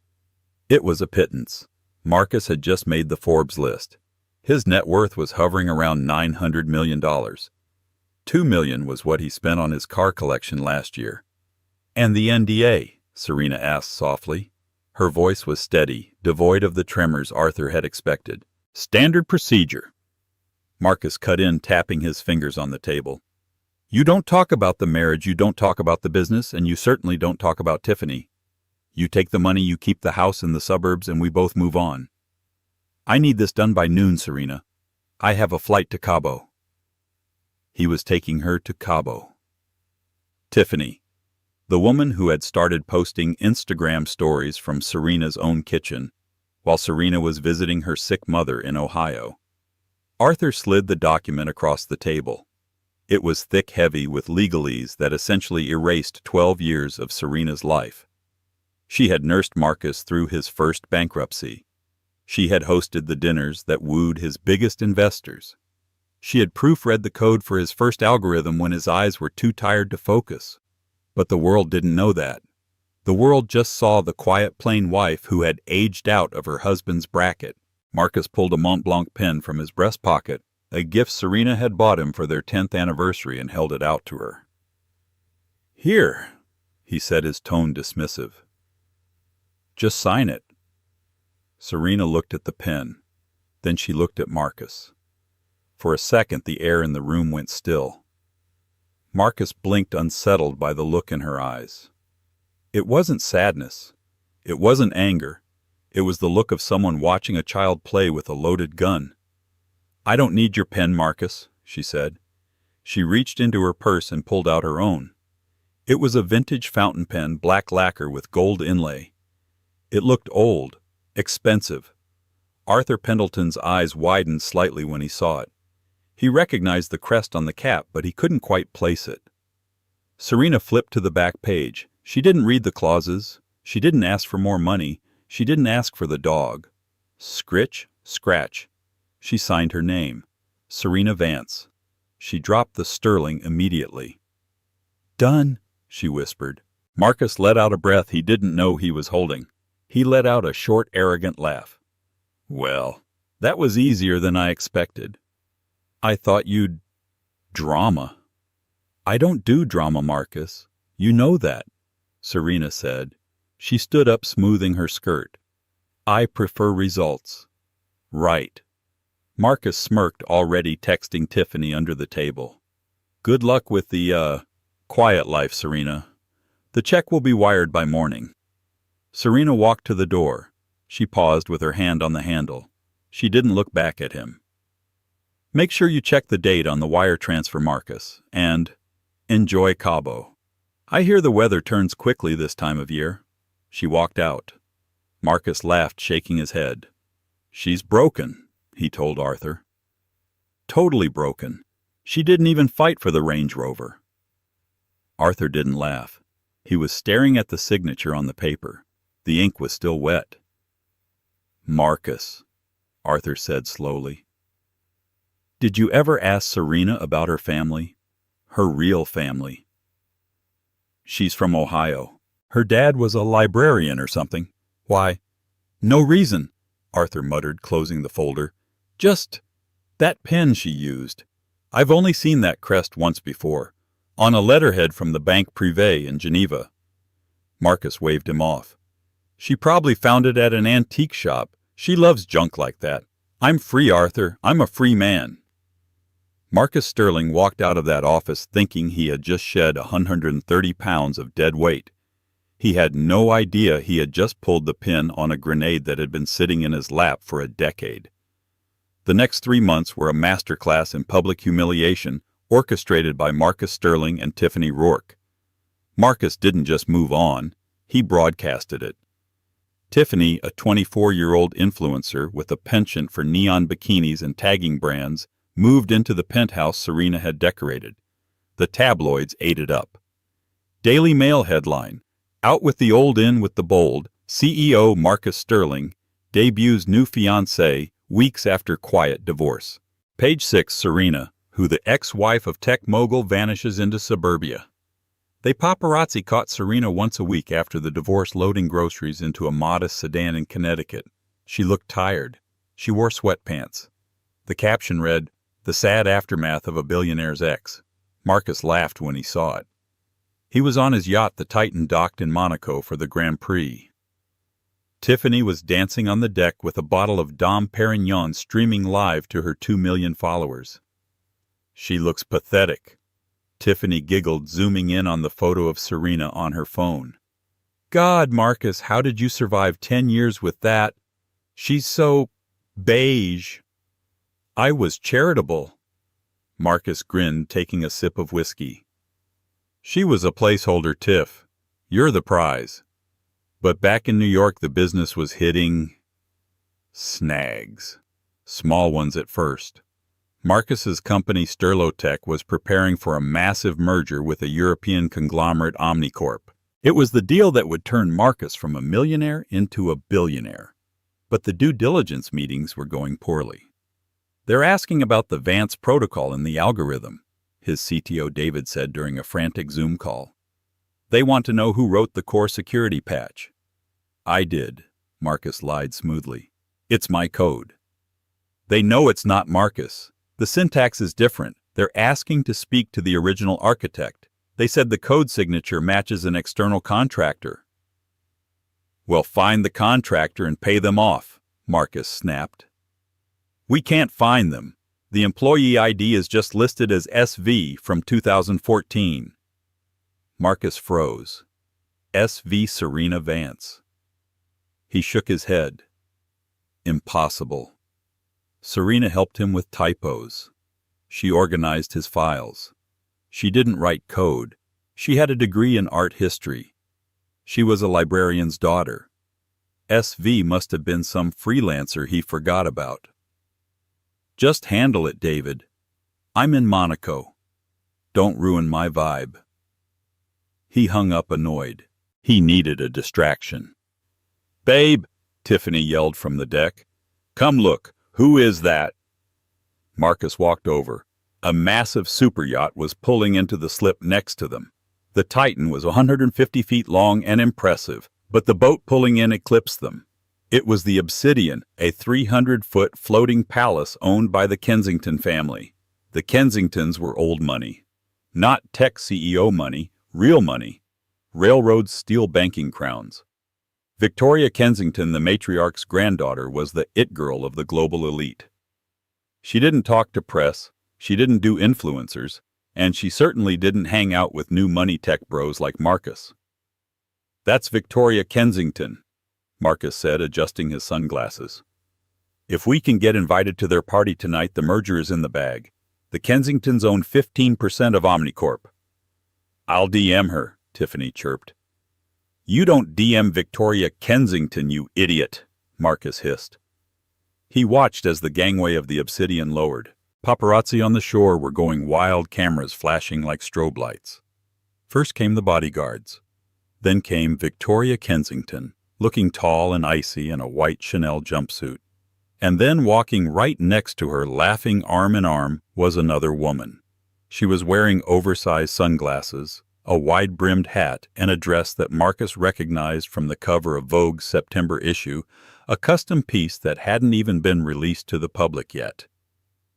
It was a pittance. Marcus had just made the Forbes list. His net worth was hovering around $900 million. $2 million was what he spent on his car collection last year. "And the NDA?" Serena asked softly. Her voice was steady, devoid of the tremors Arthur had expected. "Standard procedure." Marcus cut in, tapping his fingers on the table. "You don't talk about the marriage, you don't talk about the business, and you certainly don't talk about Tiffany. You take the money, you keep the house in the suburbs, and we both move on. I need this done by noon, Serena. I have a flight to Cabo." He was taking her to Cabo. Tiffany, the woman who had started posting Instagram stories from Serena's own kitchen, while Serena was visiting her sick mother in Ohio. Arthur slid the document across the table. It was thick, heavy, with legalese that essentially erased 12 years of Serena's life. She had nursed Marcus through his first bankruptcy. She had hosted the dinners that wooed his biggest investors. She had proofread the code for his first algorithm when his eyes were too tired to focus. But the world didn't know that. The world just saw the quiet, plain wife who had aged out of her husband's bracket. Marcus pulled a Mont Blanc pen from his breast pocket, a gift Serena had bought him for their 10th anniversary, and held it out to her. "Here," he said, his tone dismissive. "Just sign it." Serena looked at the pen. Then she looked at Marcus. For a second, the air in the room went still. Marcus blinked, unsettled by the look in her eyes. It wasn't sadness. It wasn't anger. It was the look of someone watching a child play with a loaded gun. "I don't need your pen, Marcus," she said. She reached into her purse and pulled out her own. It was a vintage fountain pen, black lacquer with gold inlay. It looked old, expensive. Arthur Pendleton's eyes widened slightly when he saw it. He recognized the crest on the cap, but he couldn't quite place it. Serena flipped to the back page. She didn't read the clauses. She didn't ask for more money. She didn't ask for the dog. Scritch, scratch. She signed her name. Serena Vance. She dropped the Sterling immediately. "Done," she whispered. Marcus let out a breath he didn't know he was holding. He let out a short, arrogant laugh. "Well, that was easier than I expected. I thought you'd... drama." "I don't do drama, Marcus. You know that," Serena said. She stood up, smoothing her skirt. "I prefer results." "Right." Marcus smirked, already texting Tiffany under the table. "Good luck with the, quiet life, Serena. The check will be wired by morning." Serena walked to the door. She paused with her hand on the handle. She didn't look back at him. "Make sure you check the date on the wire transfer, Marcus, and enjoy Cabo. I hear the weather turns quickly this time of year." She walked out. Marcus laughed, shaking his head. "She's broken," he told Arthur. "Totally broken. She didn't even fight for the Range Rover." Arthur didn't laugh. He was staring at the signature on the paper. The ink was still wet. Marcus, Arthur said slowly. Did you ever ask Serena about her family? Her real family. She's from Ohio. Her dad was a librarian or something. Why? No reason, Arthur muttered, closing the folder. Just that pen she used. I've only seen that crest once before, on a letterhead from the Banque Privée in Geneva. Marcus waved him off. She probably found it at an antique shop. She loves junk like that. I'm free, Arthur. I'm a free man. Marcus Sterling walked out of that office thinking he had just shed 130 pounds of dead weight. He had no idea he had just pulled the pin on a grenade that had been sitting in his lap for a decade. The next 3 months were a masterclass in public humiliation orchestrated by Marcus Sterling and Tiffany Rourke. Marcus didn't just move on, he broadcasted it. Tiffany, a 24-year-old influencer with a penchant for neon bikinis and tagging brands, moved into the penthouse Serena had decorated. The tabloids ate it up. Daily Mail headline, "Out with the old, in with the bold, CEO Marcus Sterling debuts new fiancée weeks after quiet divorce." Page 6, Serena, who the ex-wife of tech mogul vanishes into suburbia. They paparazzi caught Serena once a week after the divorce loading groceries into a modest sedan in Connecticut. She looked tired. She wore sweatpants. The caption read, "The sad aftermath of a billionaire's ex." Marcus laughed when he saw it. He was on his yacht, the Titan, docked in Monaco for the Grand Prix. Tiffany was dancing on the deck with a bottle of Dom Perignon streaming live to her 2 million followers. "She looks pathetic," Tiffany giggled, zooming in on the photo of Serena on her phone. "God, Marcus, how did you survive 10 years with that? She's so beige." "I was charitable." Marcus grinned, taking a sip of whiskey. "She was a placeholder, Tiff. You're the prize." But back in New York, the business was hitting snags. Small ones at first. Marcus's company Sterlotech was preparing for a massive merger with a European conglomerate, Omnicorp. It was the deal that would turn Marcus from a millionaire into a billionaire. But the due diligence meetings were going poorly. "They're asking about the Vance protocol in the algorithm," his CTO David said during a frantic Zoom call. "They want to know who wrote the core security patch." "I did," Marcus lied smoothly. "It's my code." "They know it's not Marcus. The syntax is different. They're asking to speak to the original architect. They said the code signature matches an external contractor." "Well, find the contractor and pay them off," Marcus snapped. "We can't find them. The employee ID is just listed as SV from 2014. Marcus froze. SV Serena Vance. He shook his head. Impossible. Serena helped him with typos. She organized his files. She didn't write code. She had a degree in art history. She was a librarian's daughter. SV must have been some freelancer he forgot about. "Just handle it, David. I'm in Monaco. Don't ruin my vibe." He hung up annoyed. He needed a distraction. "Babe," Tiffany yelled from the deck. "Come look. Who is that?" Marcus walked over. A massive superyacht was pulling into the slip next to them. The Titan was 150 feet long and impressive, but the boat pulling in eclipsed them. It was the Obsidian, a 300-foot floating palace owned by the Kensington family. The Kensingtons were old money. Not tech CEO money, real money. Railroad steel banking crowns. Victoria Kensington, the matriarch's granddaughter, was the it girl of the global elite. She didn't talk to press, she didn't do influencers, and she certainly didn't hang out with new money tech bros like Marcus. "That's Victoria Kensington," Marcus said, adjusting his sunglasses. "If we can get invited to their party tonight, the merger is in the bag. The Kensingtons own 15% of Omnicorp." "I'll DM her," Tiffany chirped. "You don't DM Victoria Kensington, you idiot," Marcus hissed. He watched as the gangway of the Obsidian lowered. Paparazzi on the shore were going wild, cameras flashing like strobe lights. First came the bodyguards. Then came Victoria Kensington, looking tall and icy in a white Chanel jumpsuit. And then walking right next to her, laughing arm in arm, was another woman. She was wearing oversized sunglasses, a wide-brimmed hat, and a dress that Marcus recognized from the cover of Vogue's September issue, a custom piece that hadn't even been released to the public yet.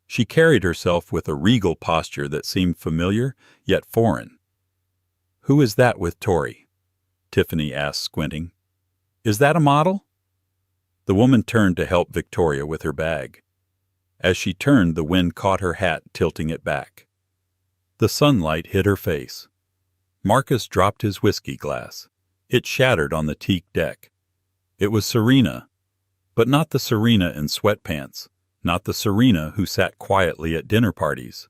She carried herself with a regal posture that seemed familiar, yet foreign. "Who is that with Tori?" Tiffany asked, squinting. "Is that a model?" The woman turned to help Victoria with her bag. As she turned, the wind caught her hat, tilting it back. The sunlight hit her face. Marcus dropped his whiskey glass. It shattered on the teak deck. It was Serena, but not the Serena in sweatpants, not the Serena who sat quietly at dinner parties.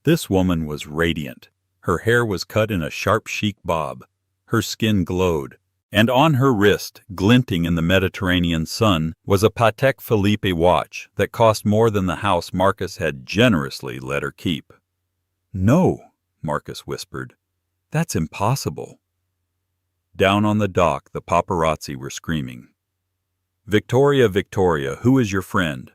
This woman was radiant. Her hair was cut in a sharp chic bob. Her skin glowed, and on her wrist, glinting in the Mediterranean sun, was a Patek Philippe watch that cost more than the house Marcus had generously let her keep. "No," Marcus whispered. "That's impossible." Down on the dock, the paparazzi were screaming. "Victoria, Victoria, who is your friend?"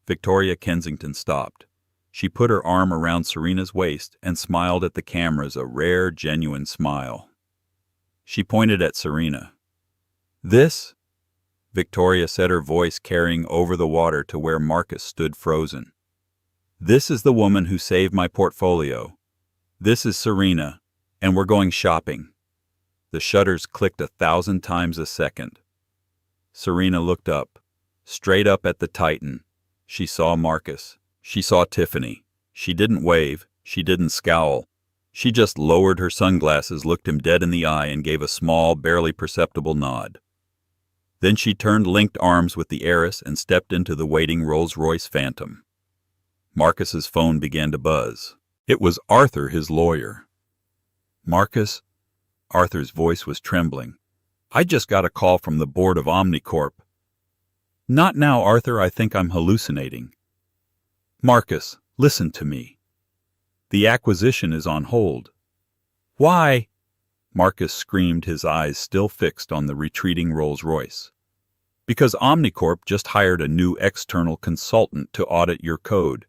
Victoria Kensington stopped. She put her arm around Serena's waist and smiled at the cameras, a rare, genuine smile. She pointed at Serena. "This?" Victoria said, her voice carrying over the water to where Marcus stood frozen. "This is the woman who saved my portfolio. This is Serena, and we're going shopping." The shutters clicked 1,000 times a second. Serena looked up, straight up at the Titan. She saw Marcus. She saw Tiffany. She didn't wave. She didn't scowl. She just lowered her sunglasses, looked him dead in the eye, and gave a small, barely perceptible nod. Then she turned linked arms with the heiress and stepped into the waiting Rolls-Royce Phantom. Marcus's phone began to buzz. It was Arthur, his lawyer. "Marcus?" Arthur's voice was trembling. "I just got a call from the board of Omnicorp." "Not now, Arthur. I think I'm hallucinating." "Marcus, listen to me. The acquisition is on hold." "Why?" Marcus screamed, his eyes still fixed on the retreating Rolls-Royce. "Because Omnicorp just hired a new external consultant to audit your code.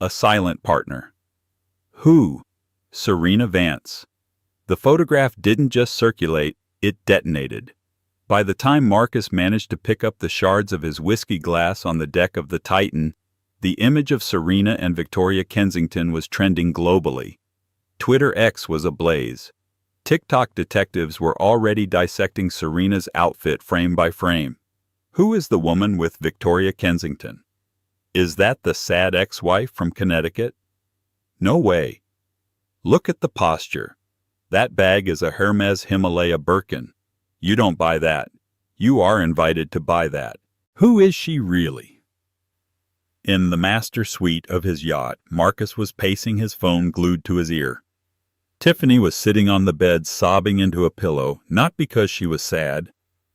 A silent partner." "Who?" "Serena Vance." The photograph didn't just circulate, it detonated. By the time Marcus managed to pick up the shards of his whiskey glass on the deck of the Titan, the image of Serena and Victoria Kensington was trending globally. Twitter X was ablaze. TikTok detectives were already dissecting Serena's outfit frame by frame. Who is the woman with Victoria Kensington? Is that the sad ex-wife from Connecticut? No way. Look at the posture. That bag is a Hermes Himalaya Birkin. You don't buy that. You are invited to buy that. Who is she really? In the master suite of his yacht, Marcus was pacing, his phone glued to his ear. Tiffany was sitting on the bed sobbing into a pillow, not because she was sad,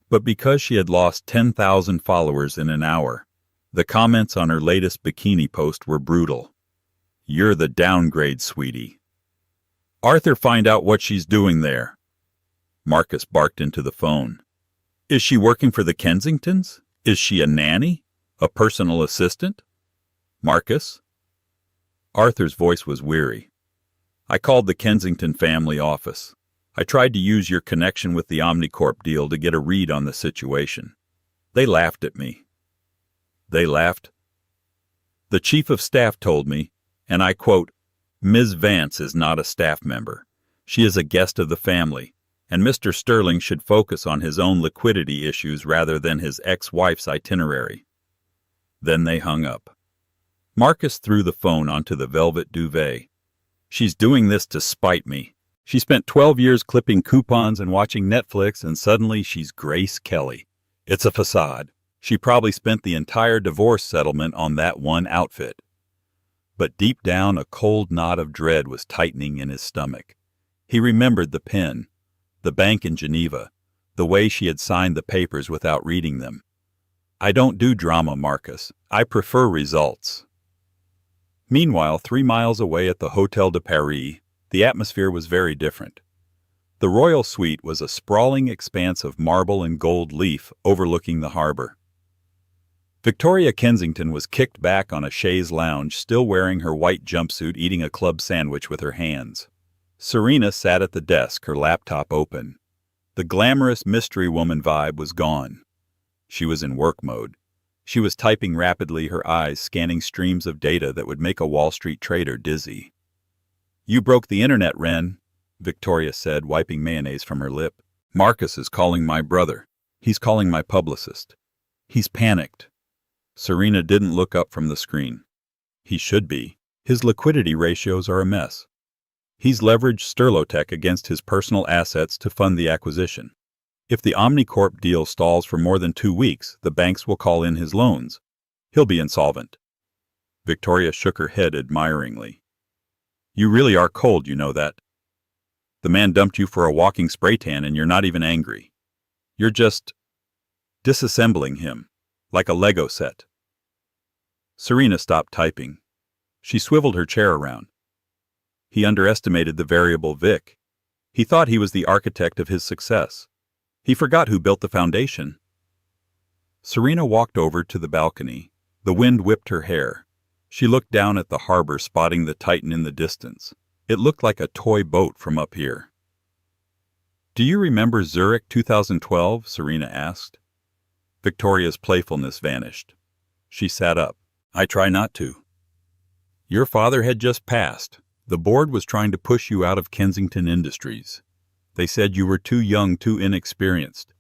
but because she had lost 10,000 followers in an hour. The comments on her latest bikini post were brutal. "You're the downgrade, sweetie." "Arthur, find out what she's doing there." Marcus barked into the phone. "Is she working for the Kensingtons? Is she a nanny? A personal assistant?" "Marcus?" Arthur's voice was weary. "I called the Kensington family office. I tried to use your connection with the Omnicorp deal to get a read on the situation. They laughed at me." "They laughed?" "The chief of staff told me, and I quote, 'Ms. Vance is not a staff member. She is a guest of the family, and Mr. Sterling should focus on his own liquidity issues rather than his ex-wife's itinerary.'" Then they hung up. Marcus threw the phone onto the velvet duvet. "She's doing this to spite me. She spent 12 years clipping coupons and watching Netflix, and suddenly she's Grace Kelly. It's a facade. She probably spent the entire divorce settlement on that one outfit." But deep down, a cold knot of dread was tightening in his stomach. He remembered the pen, the bank in Geneva, the way she had signed the papers without reading them. "I don't do drama, Marcus. I prefer results." Meanwhile, 3 miles away at the Hôtel de Paris, the atmosphere was very different. The royal suite was a sprawling expanse of marble and gold leaf overlooking the harbor. Victoria Kensington was kicked back on a chaise lounge, still wearing her white jumpsuit, eating a club sandwich with her hands. Serena sat at the desk, her laptop open. The glamorous mystery woman vibe was gone. She was in work mode. She was typing rapidly, her eyes scanning streams of data that would make a Wall Street trader dizzy. "You broke the internet, Wren," Victoria said, wiping mayonnaise from her lip. "Marcus is calling my brother. He's calling my publicist. He's panicked." Serena didn't look up from the screen. He should be. His liquidity ratios are a mess. He's leveraged Sterlotech against his personal assets to fund the acquisition. If the Omnicorp deal stalls for more than 2 weeks, the banks will call in his loans. He'll be insolvent. Victoria shook her head admiringly. "You really are cold, you know that. The man dumped you for a walking spray tan and you're not even angry. You're just disassembling him, like a Lego set." Serena stopped typing. She swiveled her chair around. He underestimated the variable Vic. He thought he was the architect of his success. He forgot who built the foundation. Serena walked over to the balcony. The wind whipped her hair. She looked down at the harbor, spotting the Titan in the distance. It looked like a toy boat from up here. "Do you remember Zurich 2012? Serena asked. Victoria's playfulness vanished. She sat up. "I try not to." "Your father had just passed. The board was trying to push you out of Kensington Industries. They said you were too young, too inexperienced.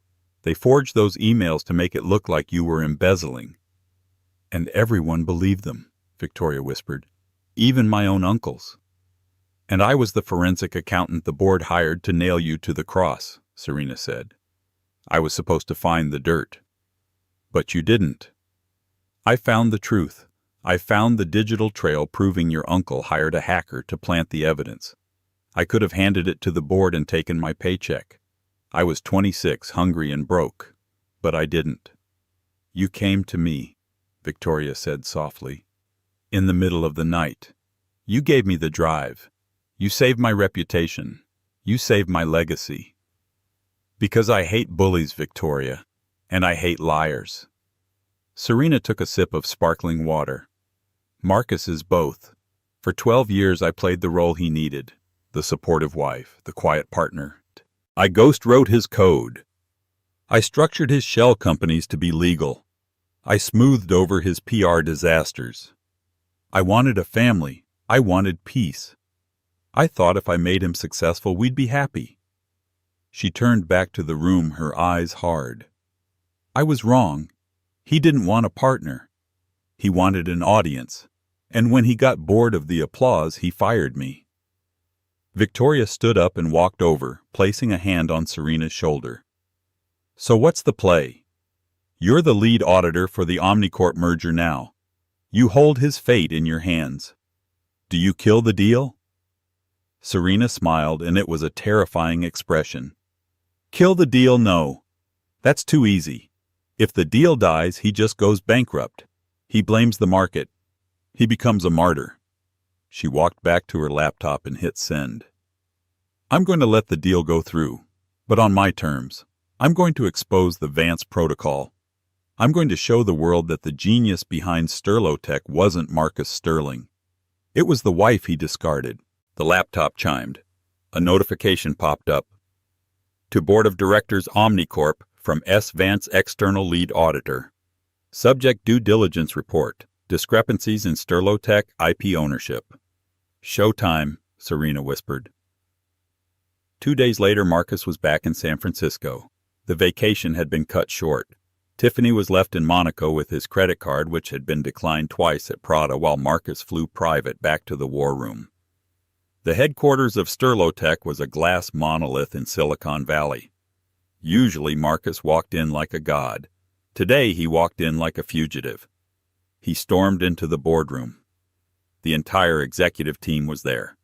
They forged those emails to make it look like you were embezzling." "And everyone believed them," Victoria whispered. "Even my own uncles." "And I was the forensic accountant the board hired to nail you to the cross," Serena said. "I was supposed to find the dirt. But you didn't. I found the truth. I found the digital trail proving your uncle hired a hacker to plant the evidence. I could have handed it to the board and taken my paycheck. I was 26, hungry and broke. But I didn't." "You came to me," Victoria said softly. "In the middle of the night. You gave me the drive. You saved my reputation. You saved my legacy." "Because I hate bullies, Victoria. And I hate liars." Serena took a sip of sparkling water. "Marcus is both. For 12 years I played the role he needed. The supportive wife, the quiet partner. I ghost-wrote his code. I structured his shell companies to be legal. I smoothed over his PR disasters. I wanted a family. I wanted peace. I thought if I made him successful, we'd be happy." She turned back to the room, her eyes hard. "I was wrong. He didn't want a partner. He wanted an audience. And when he got bored of the applause, he fired me." Victoria stood up and walked over, placing a hand on Serena's shoulder. "So what's the play? You're the lead auditor for the Omnicorp merger now. You hold his fate in your hands. Do you kill the deal?" Serena smiled, and it was a terrifying expression. "Kill the deal, no. That's too easy. If the deal dies, he just goes bankrupt. He blames the market. He becomes a martyr." She walked back to her laptop and hit send. "I'm going to let the deal go through, but on my terms. I'm going to expose the Vance protocol. I'm going to show the world that the genius behind Sterlotech wasn't Marcus Sterling. It was the wife he discarded." The laptop chimed. A notification popped up. "To Board of Directors Omnicorp from S. Vance External Lead Auditor. Subject Due Diligence Report. Discrepancies in Sterlotech IP ownership." "Showtime," Serena whispered. 2 days later, Marcus was back in San Francisco. The vacation had been cut short. Tiffany was left in Monaco with his credit card, which had been declined twice at Prada, while Marcus flew private back to the war room. The headquarters of Sterlotech was a glass monolith in Silicon Valley. Usually Marcus walked in like a god. Today he walked in like a fugitive. He stormed into the boardroom. The entire executive team was there.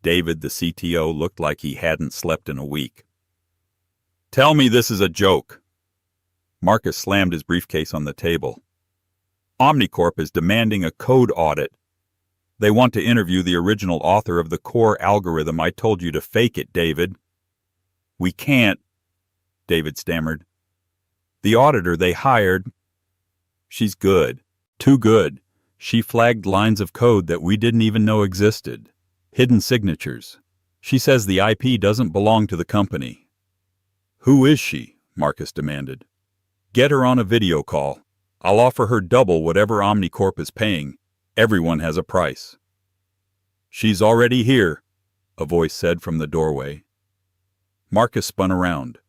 David, the CTO, looked like he hadn't slept in a week. "Tell me this is a joke." Marcus slammed his briefcase on the table. "Omnicorp is demanding a code audit. They want to interview the original author of the core algorithm. I told you to fake it, David." We can't, David stammered. The auditor they hired, she's good. Too good. She flagged lines of code that we didn't even know existed. Hidden signatures. She says the IP doesn't belong to the company. Who is she? Marcus demanded. Get her on a video call. I'll offer her double whatever Omnicorp is paying. Everyone has a price. She's already here, a voice said from the doorway. Marcus spun around.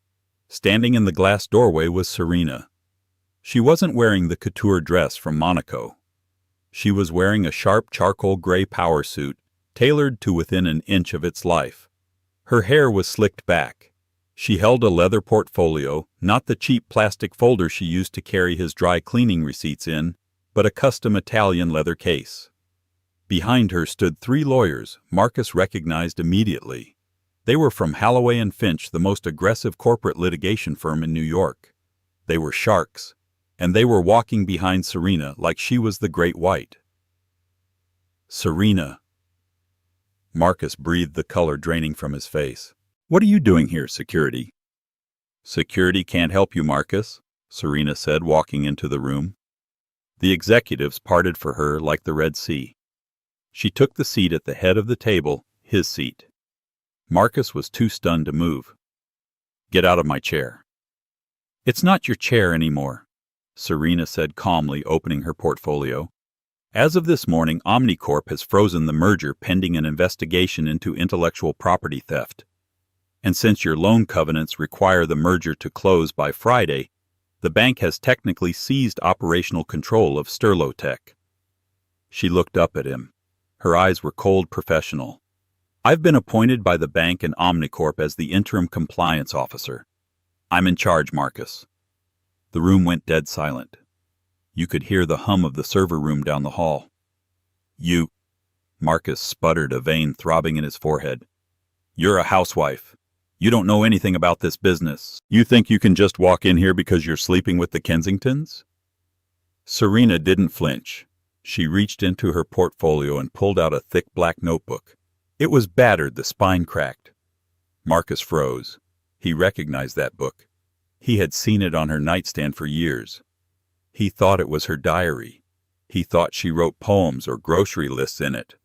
Standing in the glass doorway was Serena. She wasn't wearing the couture dress from Monaco. She was wearing a sharp charcoal gray power suit, tailored to within an inch of its life. Her hair was slicked back. She held a leather portfolio, not the cheap plastic folder she used to carry his dry cleaning receipts in, but a custom Italian leather case. Behind her stood 3 lawyers Marcus recognized immediately. They were from Halloway & Finch, the most aggressive corporate litigation firm in New York. They were sharks, and they were walking behind Serena like she was the Great White. Serena. Marcus breathed the color draining from his face. What are you doing here, security? Security can't help you, Marcus, Serena said, walking into the room. The executives parted for her like the Red Sea. She took the seat at the head of the table, his seat. Marcus was too stunned to move. Get out of my chair. It's not your chair anymore, Serena said calmly, opening her portfolio. As of this morning, Omnicorp has frozen the merger pending an investigation into intellectual property theft. And since your loan covenants require the merger to close by Friday, the bank has technically seized operational control of Sterlotech. She looked up at him. Her eyes were cold, professional. I've been appointed by the bank and Omnicorp as the interim compliance officer. I'm in charge, Marcus. The room went dead silent. You could hear the hum of the server room down the hall. You, Marcus sputtered, a vein throbbing in his forehead. You're a housewife. You don't know anything about this business. You think you can just walk in here because you're sleeping with the Kensingtons? Serena didn't flinch. She reached into her portfolio and pulled out a thick black notebook. It was battered, the spine cracked. Marcus froze. He recognized that book. He had seen it on her nightstand for years. He thought it was her diary. He thought she wrote poems or grocery lists in it.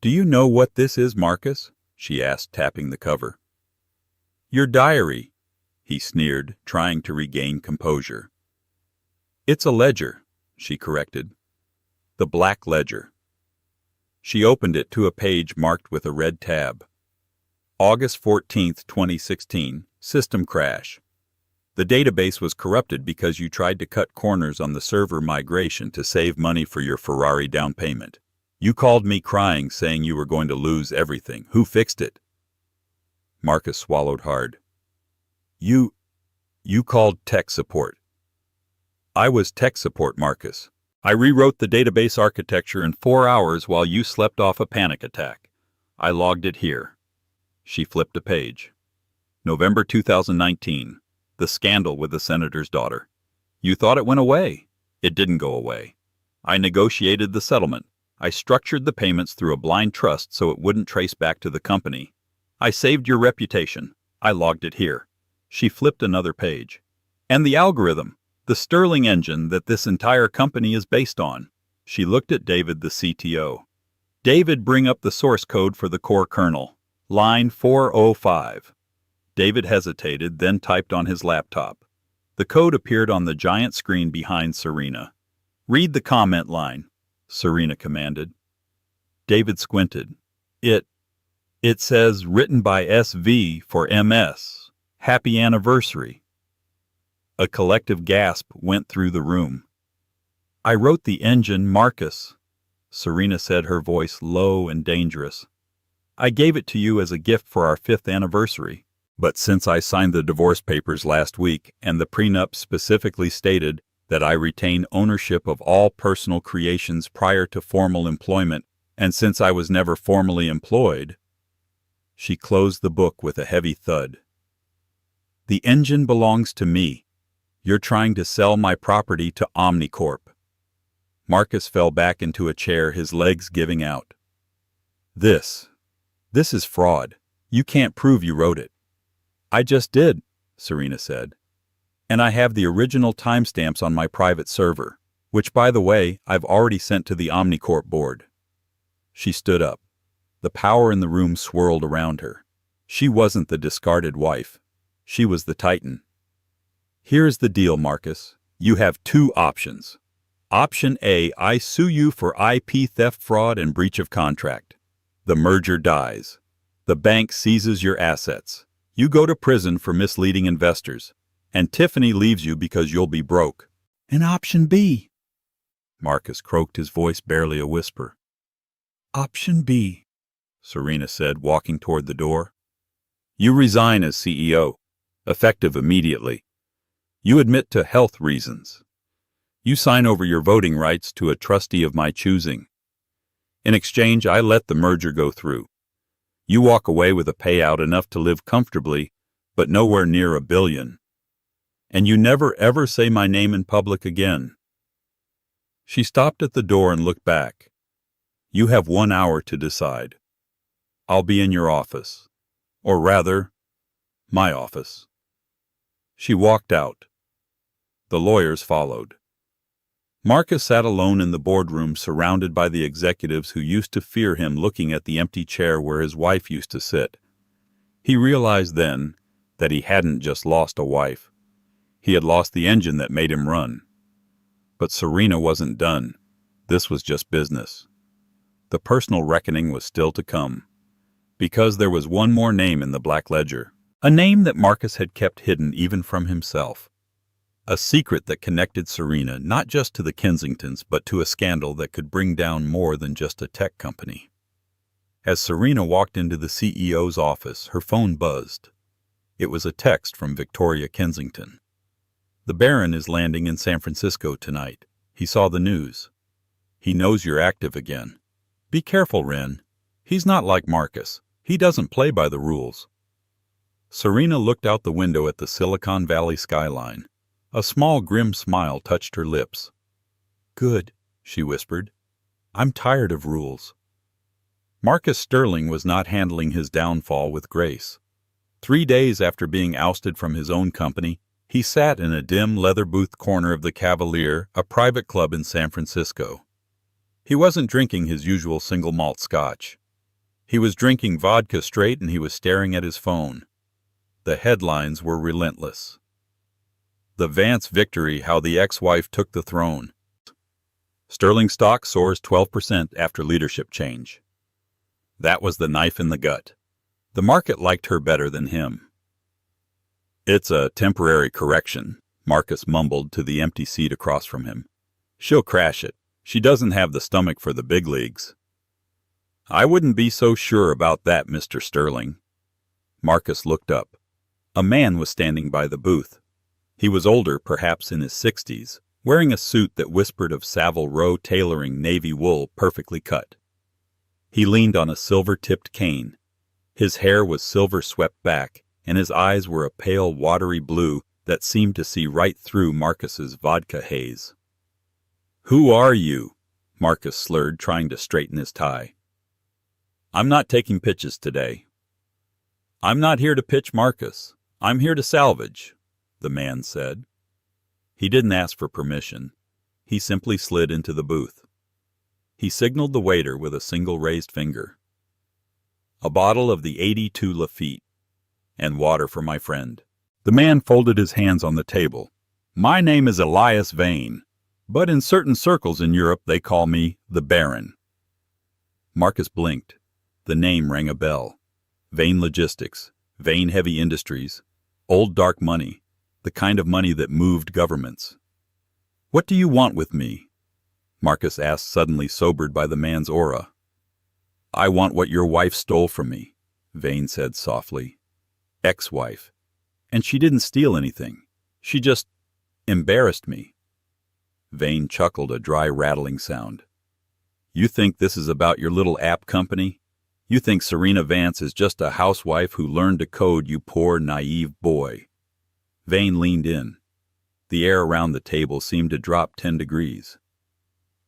Do you know what this is, Marcus? She asked, tapping the cover. Your diary, he sneered, trying to regain composure. It's a ledger, she corrected. The black ledger. She opened it to a page marked with a red tab. August 14th, 2016, system crash. The database was corrupted because you tried to cut corners on the server migration to save money for your Ferrari down payment. You called me crying, saying you were going to lose everything. Who fixed it? Marcus swallowed hard. You called tech support. I was tech support, Marcus. I rewrote the database architecture in 4 hours while you slept off a panic attack. I logged it here. She flipped a page. November 2019. The scandal with the senator's daughter. You thought it went away. It didn't go away. I negotiated the settlement. I structured the payments through a blind trust so it wouldn't trace back to the company. I saved your reputation. I logged it here. She flipped another page. And the algorithm, the Sterling engine that this entire company is based on. She looked at David, the CTO. David, bring up the source code for the core kernel. Line 405. David hesitated, then typed on his laptop. The code appeared on the giant screen behind Serena. Read the comment line, Serena commanded. David squinted. It says, written by SV for MS. Happy anniversary. A collective gasp went through the room. I wrote the engine, Marcus, Serena said, her voice low and dangerous. I gave it to you as a gift for our 5th anniversary. But since I signed the divorce papers last week and the prenup specifically stated that I retain ownership of all personal creations prior to formal employment, and since I was never formally employed, she closed the book with a heavy thud. The engine belongs to me. You're trying to sell my property to Omnicorp. Marcus fell back into a chair, his legs giving out. This is fraud. You can't prove you wrote it. I just did, Serena said. And I have the original timestamps on my private server, which, by the way, I've already sent to the Omnicorp board. She stood up. The power in the room swirled around her. She wasn't the discarded wife. She was the Titan. Here's the deal, Marcus. You have two options. Option A, I sue you for IP theft, fraud, and breach of contract. The merger dies. The bank seizes your assets. You go to prison for misleading investors. And Tiffany leaves you because you'll be broke. And option B. Marcus croaked, his voice barely a whisper. Option B, Serena said, walking toward the door. You resign as CEO, effective immediately. You admit to health reasons. You sign over your voting rights to a trustee of my choosing. In exchange, I let the merger go through. You walk away with a payout enough to live comfortably, but nowhere near $1 billion. And you never ever say my name in public again. She stopped at the door and looked back. You have 1 hour to decide. I'll be in your office. Or rather, my office. She walked out. The lawyers followed. Marcus sat alone in the boardroom, surrounded by the executives who used to fear him, looking at the empty chair where his wife used to sit. He realized then that he hadn't just lost a wife. He had lost the engine that made him run. But Serena wasn't done. This was just business. The personal reckoning was still to come. Because there was one more name in the black ledger. A name that Marcus had kept hidden even from himself. A secret that connected Serena not just to the Kensingtons, but to a scandal that could bring down more than just a tech company. As Serena walked into the CEO's office, her phone buzzed. It was a text from Victoria Kensington. The Baron is landing in San Francisco tonight. He saw the news. He knows you're active again. Be careful, Wren. He's not like Marcus. He doesn't play by the rules. Serena looked out the window at the Silicon Valley skyline. A small, grim smile touched her lips. Good, she whispered. I'm tired of rules. Marcus Sterling was not handling his downfall with grace. 3 days after being ousted from his own company, he sat in a dim leather-boothed corner of the Cavalier, a private club in San Francisco. He wasn't drinking his usual single malt scotch. He was drinking vodka straight, and he was staring at his phone. The headlines were relentless. The Vance victory, how the ex-wife took the throne. Sterling stock soars 12% after leadership change. That was the knife in the gut. The market liked her better than him. It's a temporary correction, Marcus mumbled to the empty seat across from him. She'll crash it. She doesn't have the stomach for the big leagues. I wouldn't be so sure about that, Mr. Sterling. Marcus looked up. A man was standing by the booth. He was older, perhaps in his 60s, wearing a suit that whispered of Savile Row tailoring, navy wool perfectly cut. He leaned on a silver-tipped cane. His hair was silver swept back, and his eyes were a pale, watery blue that seemed to see right through Marcus's vodka haze. Who are you? Marcus slurred, trying to straighten his tie. I'm not taking pitches today. I'm not here to pitch, Marcus. I'm here to salvage, the man said. He didn't ask for permission. He simply slid into the booth. He signaled the waiter with a single raised finger. A bottle of the 82 Lafitte, and water for my friend. The man folded his hands on the table. My name is Elias Vane, but in certain circles in Europe they call me the Baron. Marcus blinked. The name rang a bell. Vane Logistics, Vane Heavy Industries, old dark money, the kind of money that moved governments. What do you want with me? Marcus asked, suddenly sobered by the man's aura. I want what your wife stole from me, Vane said softly. Ex-wife. And she didn't steal anything. She just embarrassed me. Vane chuckled, a dry rattling sound. You think this is about your little app company? You think Serena Vance is just a housewife who learned to code, you poor, naive boy. Vane leaned in. The air around the table seemed to drop 10 degrees.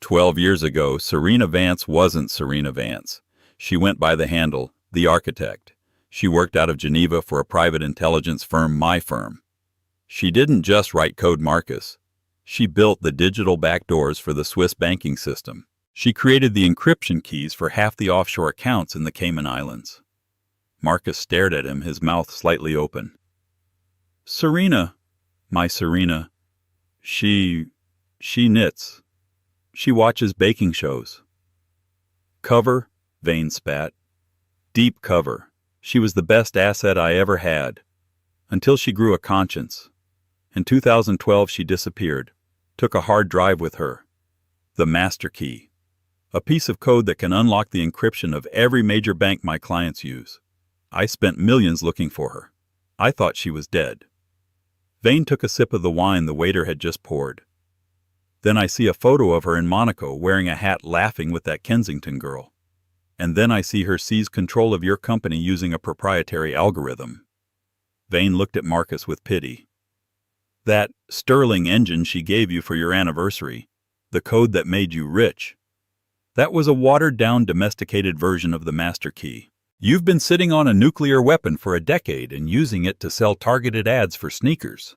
12 years ago, Serena Vance wasn't Serena Vance. She went by the handle, the architect. She worked out of Geneva for a private intelligence firm, my firm. She didn't just write code, Marcus. She built the digital backdoors for the Swiss banking system. She created the encryption keys for half the offshore accounts in the Cayman Islands. Marcus stared at him, his mouth slightly open. Serena, my Serena, she knits. She watches baking shows. Cover, Vane spat. Deep cover. She was the best asset I ever had. Until she grew a conscience. In 2012 she disappeared. Took a hard drive with her. The master key. A piece of code that can unlock the encryption of every major bank my clients use. I spent millions looking for her. I thought she was dead. Vane took a sip of the wine the waiter had just poured. Then I see a photo of her in Monaco wearing a hat laughing with that Kensington girl. And then I see her seize control of your company using a proprietary algorithm. Vane looked at Marcus with pity. That sterling engine she gave you for your anniversary, the code that made you rich, that was a watered-down, domesticated version of the master key. You've been sitting on a nuclear weapon for a decade and using it to sell targeted ads for sneakers.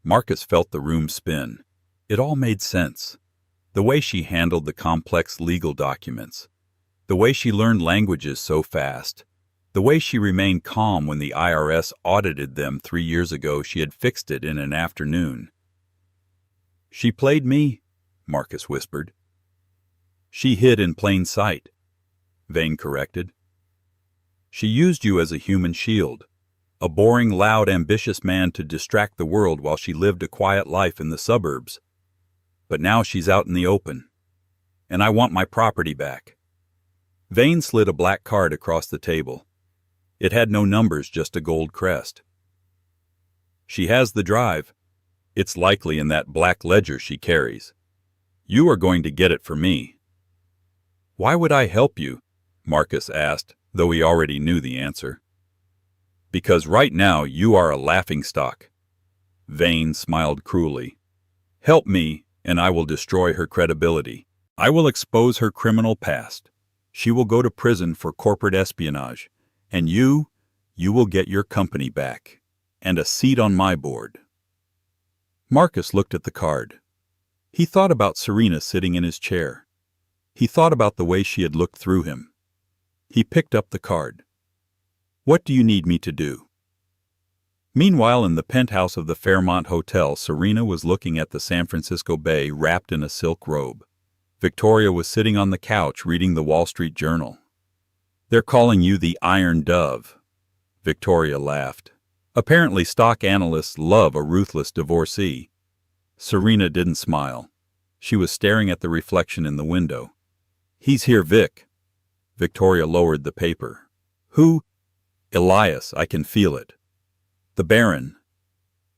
Marcus felt the room spin. It all made sense. The way she handled the complex legal documents. The way she learned languages so fast. The way she remained calm when the IRS audited them 3 years ago. She had fixed it in an afternoon. She played me, Marcus whispered. She hid in plain sight, Vane corrected. She used you as a human shield, a boring, loud, ambitious man to distract the world while she lived a quiet life in the suburbs. But now she's out in the open, and I want my property back. Vane slid a black card across the table. It had no numbers, just a gold crest. She has the drive. It's likely in that black ledger she carries. You are going to get it for me. Why would I help you? Marcus asked, though he already knew the answer. Because right now you are a laughingstock. Vane smiled cruelly. Help me, and I will destroy her credibility. I will expose her criminal past. She will go to prison for corporate espionage. And you will get your company back. And a seat on my board. Marcus looked at the card. He thought about Serena sitting in his chair. He thought about the way she had looked through him. He picked up the card. What do you need me to do? Meanwhile, in the penthouse of the Fairmont Hotel, Serena was looking at the San Francisco Bay wrapped in a silk robe. Victoria was sitting on the couch reading the Wall Street Journal. They're calling you the Iron Dove. Victoria laughed. Apparently stock analysts love a ruthless divorcee. Serena didn't smile. She was staring at the reflection in the window. He's here, Vic. Victoria lowered the paper. Who? Elias, I can feel it. The Baron.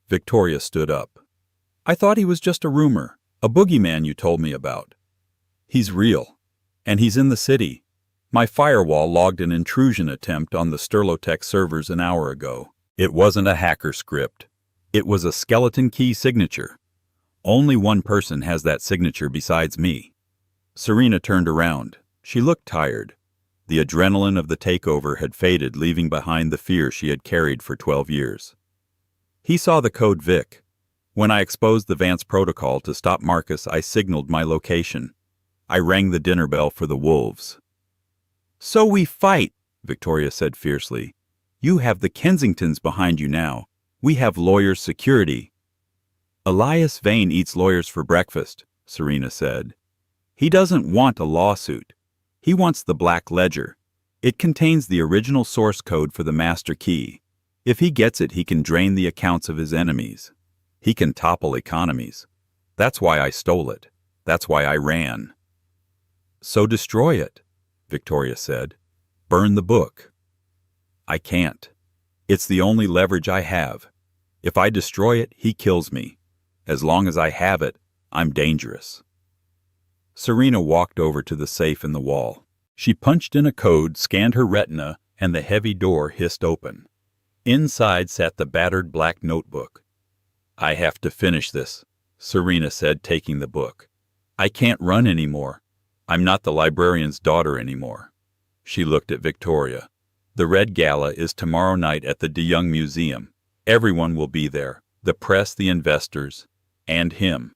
Victoria stood up. I thought he was just a rumor, a boogeyman you told me about. He's real. And he's in the city. My firewall logged an intrusion attempt on the Sterlotech servers an hour ago. It wasn't a hacker script. It was a skeleton key signature. Only one person has that signature besides me. Serena turned around. She looked tired. The adrenaline of the takeover had faded, leaving behind the fear she had carried for 12 years. He saw the code, Vic. When I exposed the Vance protocol to stop Marcus, I signaled my location. I rang the dinner bell for the wolves. So we fight, Victoria said fiercely. You have the Kensingtons behind you now. We have lawyers' security. Elias Vane eats lawyers for breakfast, Serena said. He doesn't want a lawsuit. He wants the Black Ledger. It contains the original source code for the master key. If he gets it, he can drain the accounts of his enemies. He can topple economies. That's why I stole it. That's why I ran. So destroy it, Victoria said. Burn the book. I can't. It's the only leverage I have. If I destroy it, he kills me. As long as I have it, I'm dangerous. Serena walked over to the safe in the wall. She punched in a code, scanned her retina, and the heavy door hissed open. Inside sat the battered black notebook. I have to finish this, Serena said, taking the book. I can't run anymore. I'm not the librarian's daughter anymore. She looked at Victoria. The Red Gala is tomorrow night at the De Young Museum. Everyone will be there. The press, the investors, and him.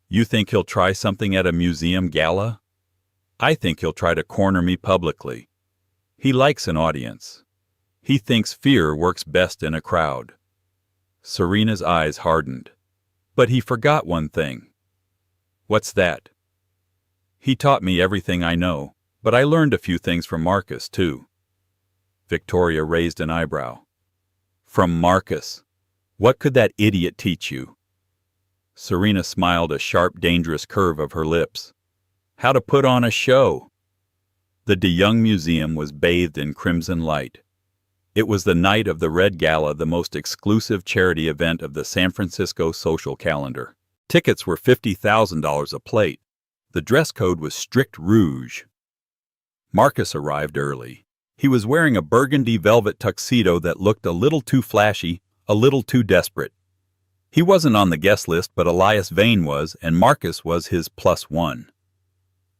You think he'll try something at a museum gala? I think he'll try to corner me publicly. He likes an audience. He thinks fear works best in a crowd. Serena's eyes hardened. But he forgot one thing. What's that? He taught me everything I know, but I learned a few things from Marcus, too. Victoria raised an eyebrow. From Marcus? What could that idiot teach you? Serena smiled, a sharp, dangerous curve of her lips. How to put on a show. The De Young Museum was bathed in crimson light. It was the night of the Red Gala, the most exclusive charity event of the San Francisco social calendar. Tickets were $50,000 a plate. The dress code was strict rouge. Marcus arrived early. He was wearing a burgundy velvet tuxedo that looked a little too flashy, a little too desperate. He wasn't on the guest list, but Elias Vane was, and Marcus was his +1.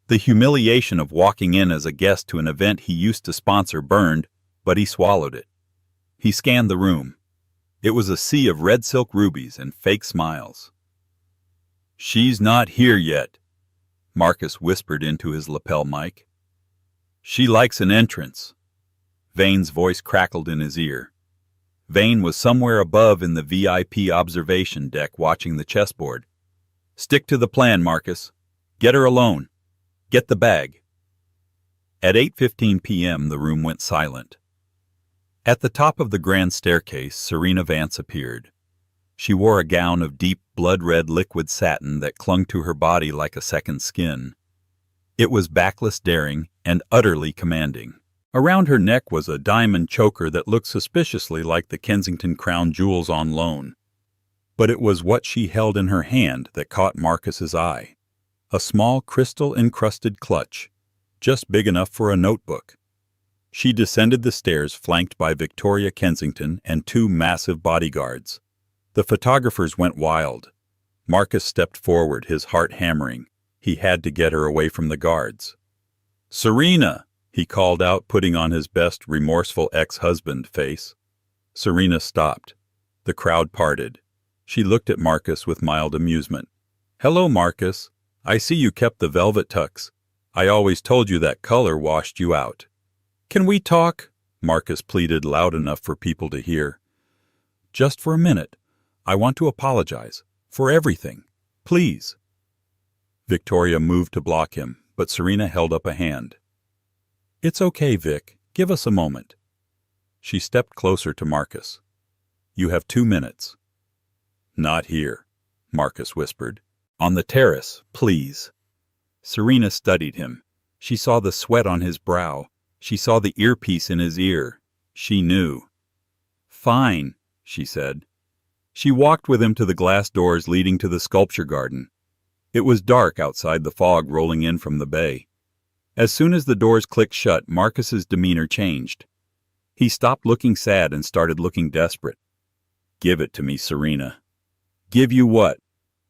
The humiliation of walking in as a guest to an event he used to sponsor burned, but he swallowed it. He scanned the room. It was a sea of red silk rubies and fake smiles. "She's not here yet," Marcus whispered into his lapel mic. "She likes an entrance." Vane's voice crackled in his ear. Vane was somewhere above in the VIP observation deck watching the chessboard. "Stick to the plan, Marcus. Get her alone. Get the bag." At 8:15 p.m. the room went silent. At the top of the grand staircase, Serena Vance appeared. She wore a gown of deep blood-red liquid satin that clung to her body like a second skin. It was backless, daring, and utterly commanding. Around her neck was a diamond choker that looked suspiciously like the Kensington Crown jewels on loan. But it was what she held in her hand that caught Marcus's eye. A small crystal-encrusted clutch, just big enough for a notebook. She descended the stairs flanked by Victoria Kensington and 2 massive bodyguards. The photographers went wild. Marcus stepped forward, his heart hammering. He had to get her away from the guards. "Serena!" he called out, putting on his best remorseful ex-husband face. Serena stopped. The crowd parted. She looked at Marcus with mild amusement. "Hello, Marcus. I see you kept the velvet tux. I always told you that color washed you out." "Can we talk?" Marcus pleaded loud enough for people to hear. "Just for a minute. I want to apologize. For everything. Please." Victoria moved to block him, but Serena held up a hand. "It's okay, Vic. Give us a moment." She stepped closer to Marcus. "You have 2 minutes." "Not here," Marcus whispered. "On the terrace, please." Serena studied him. She saw the sweat on his brow. She saw the earpiece in his ear. She knew. "Fine," she said. She walked with him to the glass doors leading to the sculpture garden. It was dark outside, the fog rolling in from the bay. As soon as the doors clicked shut, Marcus's demeanor changed. He stopped looking sad and started looking desperate. "Give it to me, Serena." "Give you what?"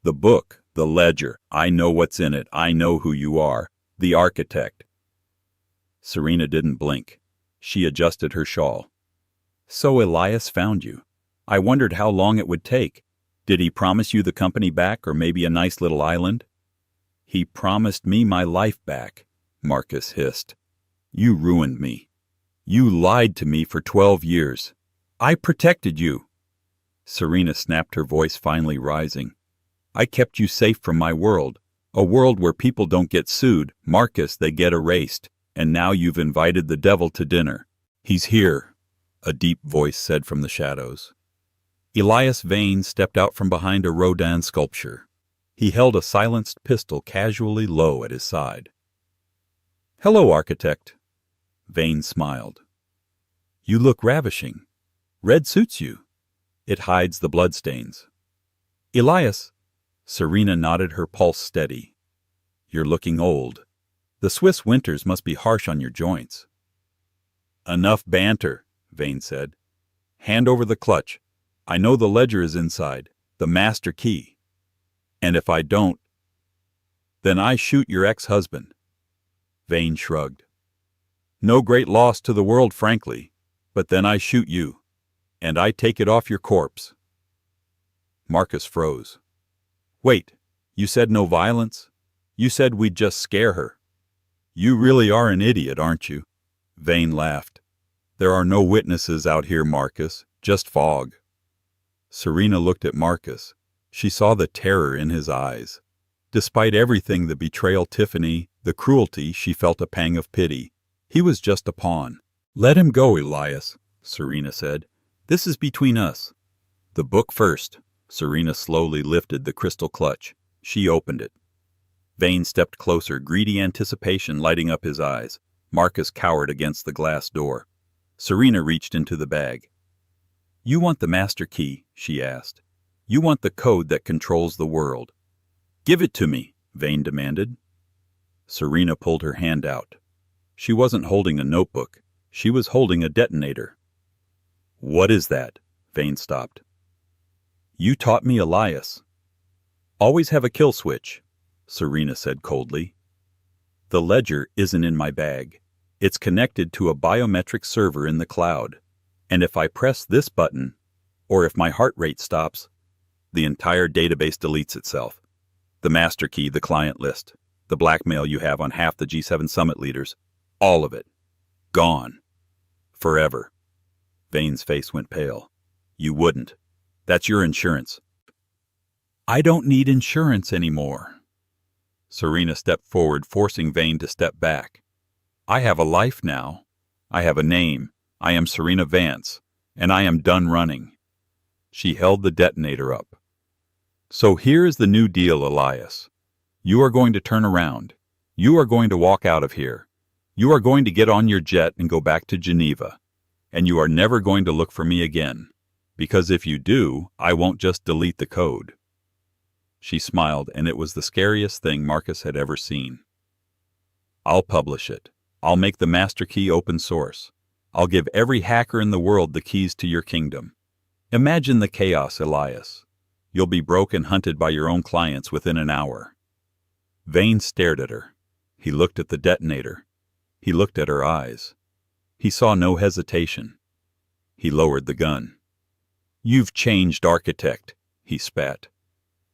"The book, the ledger. I know what's in it. I know who you are. The architect." Serena didn't blink. She adjusted her shawl. "So Elias found you. I wondered how long it would take. Did he promise you the company back, or maybe a nice little island?" "He promised me my life back," Marcus hissed. "You ruined me. You lied to me for 12 years. I protected you." Serena snapped, her voice finally rising. "I kept you safe from my world, a world where people don't get sued, Marcus, they get erased, and now you've invited the devil to dinner." "He's here," a deep voice said from the shadows. Elias Vane stepped out from behind a Rodin sculpture. He held a silenced pistol casually low at his side. "Hello, architect." Vane smiled. "You look ravishing. Red suits you. It hides the bloodstains." "Elias." Serena nodded, her pulse steady. "You're looking old. The Swiss winters must be harsh on your joints." "Enough banter," Vane said. "Hand over the clutch. I know the ledger is inside, the master key. And if I don't, then I shoot your ex-husband." Vane shrugged. No great loss to the world, frankly. But then I shoot you. And I take it off your corpse." Marcus froze. "Wait, you said no violence? You said we'd just scare her." "You really are an idiot, aren't you?" Vane laughed. "There are no witnesses out here, Marcus, just fog." Serena looked at Marcus. She saw the terror in his eyes. Despite everything, the betrayal, Tiffany, the cruelty, she felt a pang of pity. He was just a pawn. "Let him go, Elias," Serena said. "This is between us." "The book first." Serena slowly lifted the crystal clutch. She opened it. Vane stepped closer, greedy anticipation lighting up his eyes. Marcus cowered against the glass door. Serena reached into the bag. "You want the master key?" she asked. "You want the code that controls the world?" "Give it to me," Vane demanded. Serena pulled her hand out. She wasn't holding a notebook. She was holding a detonator. "What is that?" Vane stopped. "You taught me, Elias. Always have a kill switch," Serena said coldly. "The ledger isn't in my bag. It's connected to a biometric server in the cloud. And if I press this button, or if my heart rate stops, the entire database deletes itself. The master key, the client list, the blackmail you have on half the G7 summit leaders, all of it. Gone. Forever." Vane's face went pale. "You wouldn't. That's your insurance." "I don't need insurance anymore." Serena stepped forward, forcing Vane to step back. "I have a life now. I have a name. I am Serena Vance, and I am done running." She held the detonator up. "So here is the new deal, Elias. You are going to turn around. You are going to walk out of here. You are going to get on your jet and go back to Geneva. And you are never going to look for me again. Because if you do, I won't just delete the code." She smiled, and it was the scariest thing Marcus had ever seen. "I'll publish it. I'll make the master key open source. I'll give every hacker in the world the keys to your kingdom. Imagine the chaos, Elias. You'll be broke and hunted by your own clients within an hour." Vane stared at her. He looked at the detonator. He looked at her eyes. He saw no hesitation. He lowered the gun. "You've changed, architect," he spat.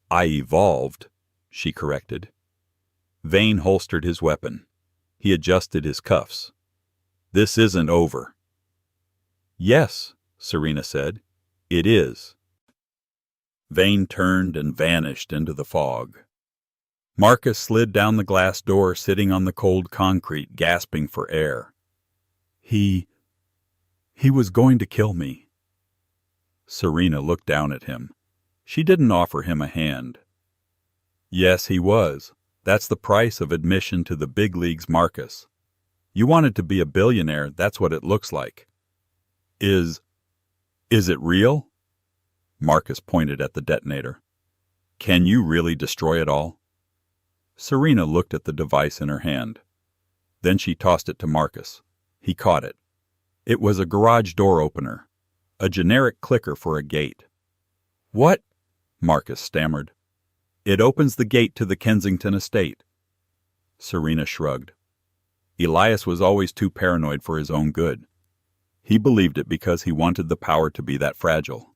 "I evolved," she corrected. Vane holstered his weapon. He adjusted his cuffs. "This isn't over." "Yes," Serena said. "It is." Vane turned and vanished into the fog. Marcus slid down the glass door, sitting on the cold concrete, gasping for air. He was going to kill me." Serena looked down at him. She didn't offer him a hand. "Yes, he was. That's the price of admission to the big leagues, Marcus. You wanted to be a billionaire, that's what it looks like." Is it real?" Marcus pointed at the detonator. "Can you really destroy it all?" Serena looked at the device in her hand. Then she tossed it to Marcus. He caught it. It was a garage door opener, a generic clicker for a gate. "What?" Marcus stammered. "It opens the gate to the Kensington estate." Serena shrugged. Elias was always too paranoid for his own good. He believed it because he wanted the power to be that fragile.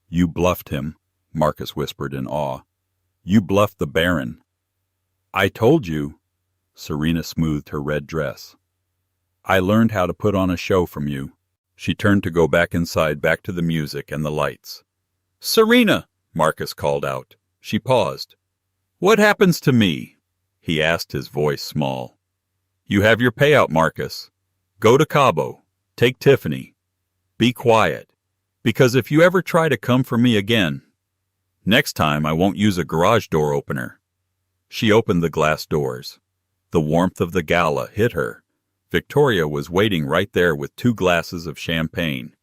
"You bluffed him," Marcus whispered in awe. "You bluffed the Baron." "I told you." Serena smoothed her red dress. "I learned how to put on a show from you." She turned to go back inside, back to the music and the lights. "Serena!" Marcus called out. She paused. "What happens to me?" he asked, his voice small. "You have your payout, Marcus. Go to Cabo. Take Tiffany. Be quiet. Because if you ever try to come for me again, next time I won't use a garage door opener." She opened the glass doors. The warmth of the gala hit her. Victoria was waiting right there with 2 glasses of champagne.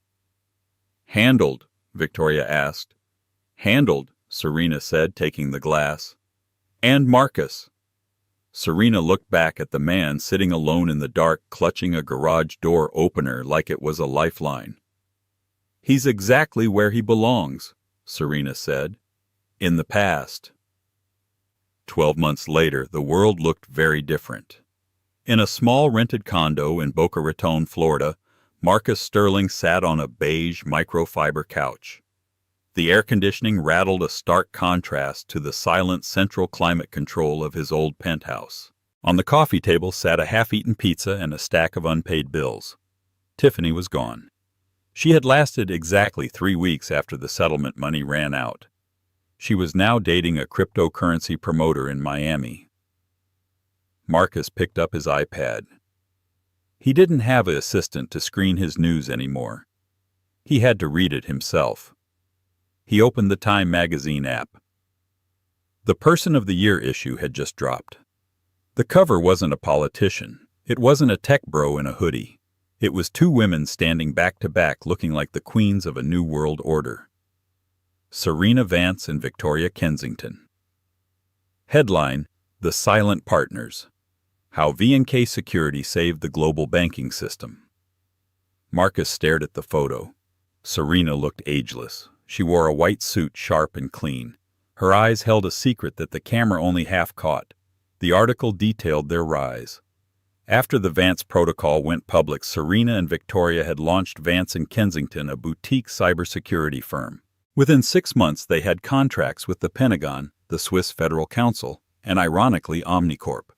"Handled?" Victoria asked. "Handled," Serena said, taking the glass. "And Marcus." Serena looked back at the man sitting alone in the dark, clutching a garage door opener like it was a lifeline. "He's exactly where he belongs," Serena said. "In the past." 12 months later, the world looked very different. In a small rented condo in Boca Raton, Florida, Marcus Sterling sat on a beige microfiber couch. The air conditioning rattled a stark contrast to the silent central climate control of his old penthouse. On the coffee table sat a half-eaten pizza and a stack of unpaid bills. Tiffany was gone. She had lasted exactly 3 weeks after the settlement money ran out. She was now dating a cryptocurrency promoter in Miami. Marcus picked up his iPad. He didn't have an assistant to screen his news anymore. He had to read it himself. He opened the Time magazine app. The Person of the Year issue had just dropped. The cover wasn't a politician. It wasn't a tech bro in a hoodie. It was 2 women standing back to back looking like the queens of a new world order. Serena Vance and Victoria Kensington. Headline: The Silent Partners. How V&K Security Saved the Global Banking System. Marcus stared at the photo. Serena looked ageless. She wore a white suit, sharp and clean. Her eyes held a secret that the camera only half caught. The article detailed their rise. After the Vance protocol went public, Serena and Victoria had launched Vance & Kensington, a boutique cybersecurity firm. Within 6 months, they had contracts with the Pentagon, the Swiss Federal Council, and ironically Omnicorp.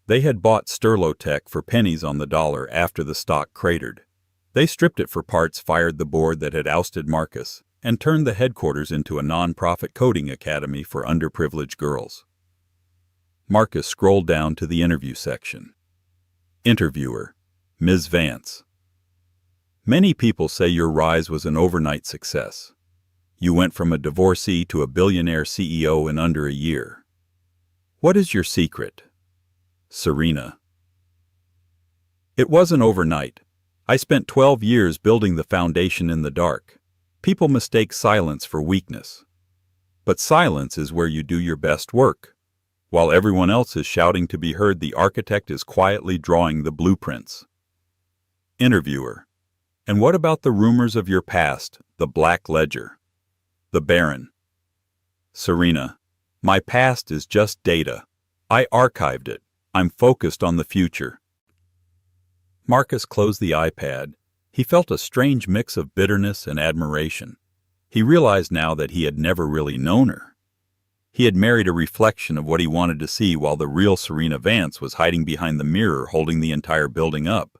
They had bought Sterlotech for pennies on the dollar after the stock cratered. They stripped it for parts, fired the board that had ousted Marcus, and turned the headquarters into a non-profit coding academy for underprivileged girls. Marcus scrolled down to the interview section. Interviewer: Ms. Vance. Many people say your rise was an overnight success. You went from a divorcee to a billionaire CEO in under a year. What is your secret? Serena. It wasn't overnight. I spent 12 years building the foundation in the dark. People mistake silence for weakness. But silence is where you do your best work. While everyone else is shouting to be heard, the architect is quietly drawing the blueprints. Interviewer: And what about the rumors of your past, the Black Ledger? The Baron. Serena: My past is just data. I archived it. I'm focused on the future. Marcus closed the iPad. He felt a strange mix of bitterness and admiration. He realized now that he had never really known her. He had married a reflection of what he wanted to see, while the real Serena Vance was hiding behind the mirror holding the entire building up.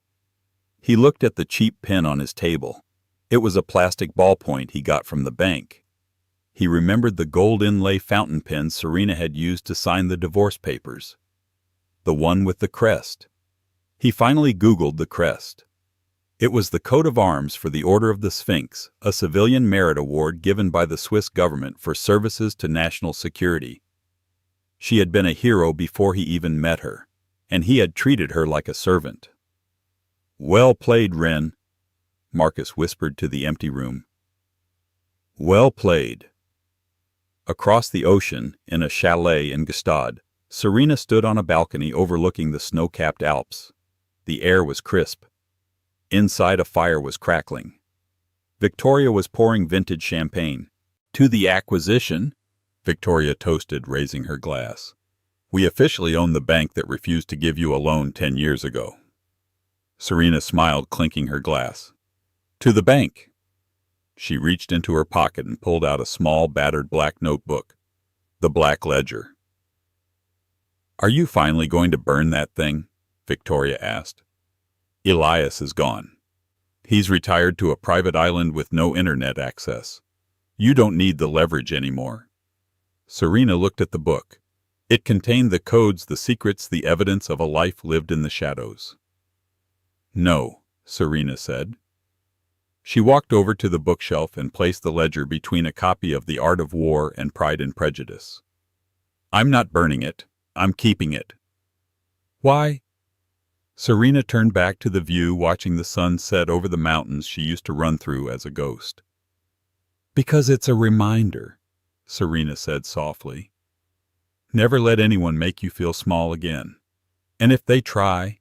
He looked at the cheap pen on his table. It was a plastic ballpoint he got from the bank. He remembered the gold inlay fountain pen Serena had used to sign the divorce papers. The one with the crest. He finally Googled the crest. It was the coat of arms for the Order of the Sphinx, a civilian merit award given by the Swiss government for services to national security. She had been a hero before he even met her, and he had treated her like a servant. Well played, Wren, Marcus whispered to the empty room. Well played. Across the ocean, in a chalet in Gstaad, Serena stood on a balcony overlooking the snow-capped Alps. The air was crisp. Inside, a fire was crackling. Victoria was pouring vintage champagne. To the acquisition, Victoria toasted, raising her glass. We officially own the bank that refused to give you a loan 10 years ago. Serena smiled, clinking her glass. To the bank. She reached into her pocket and pulled out a small, battered black notebook. The Black Ledger. Are you finally going to burn that thing? Victoria asked. Elias is gone. He's retired to a private island with no internet access. You don't need the leverage anymore. Serena looked at the book. It contained the codes, the secrets, the evidence of a life lived in the shadows. No, Serena said. She walked over to the bookshelf and placed the ledger between a copy of The Art of War and Pride and Prejudice. I'm not burning it. I'm keeping it. Why? Serena turned back to the view, watching the sun set over the mountains she used to run through as a ghost. Because it's a reminder, Serena said softly. Never let anyone make you feel small again. And if they try...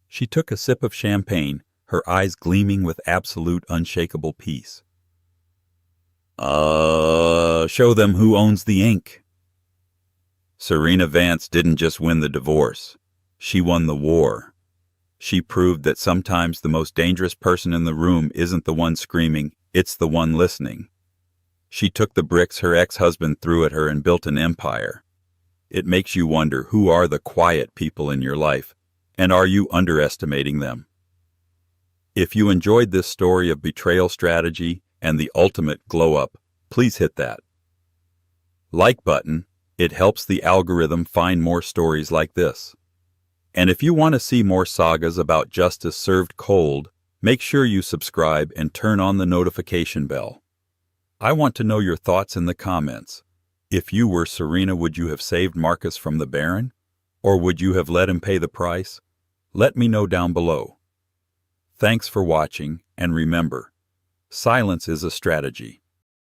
She took a sip of champagne, her eyes gleaming with absolute unshakable peace. Show them who owns the ink. Serena Vance didn't just win the divorce. She won the war. She proved that sometimes the most dangerous person in the room isn't the one screaming, it's the one listening. She took the bricks her ex-husband threw at her and built an empire. It makes you wonder, who are the quiet people in your life, and are you underestimating them? If you enjoyed this story of betrayal strategy and the ultimate glow-up, please hit that like button. It helps the algorithm find more stories like this. And if you want to see more sagas about justice served cold, make sure you subscribe and turn on the notification bell. I want to know your thoughts in the comments. If you were Serena, would you have saved Marcus from the Baron? Or would you have let him pay the price? Let me know down below. Thanks for watching, and remember, silence is a strategy.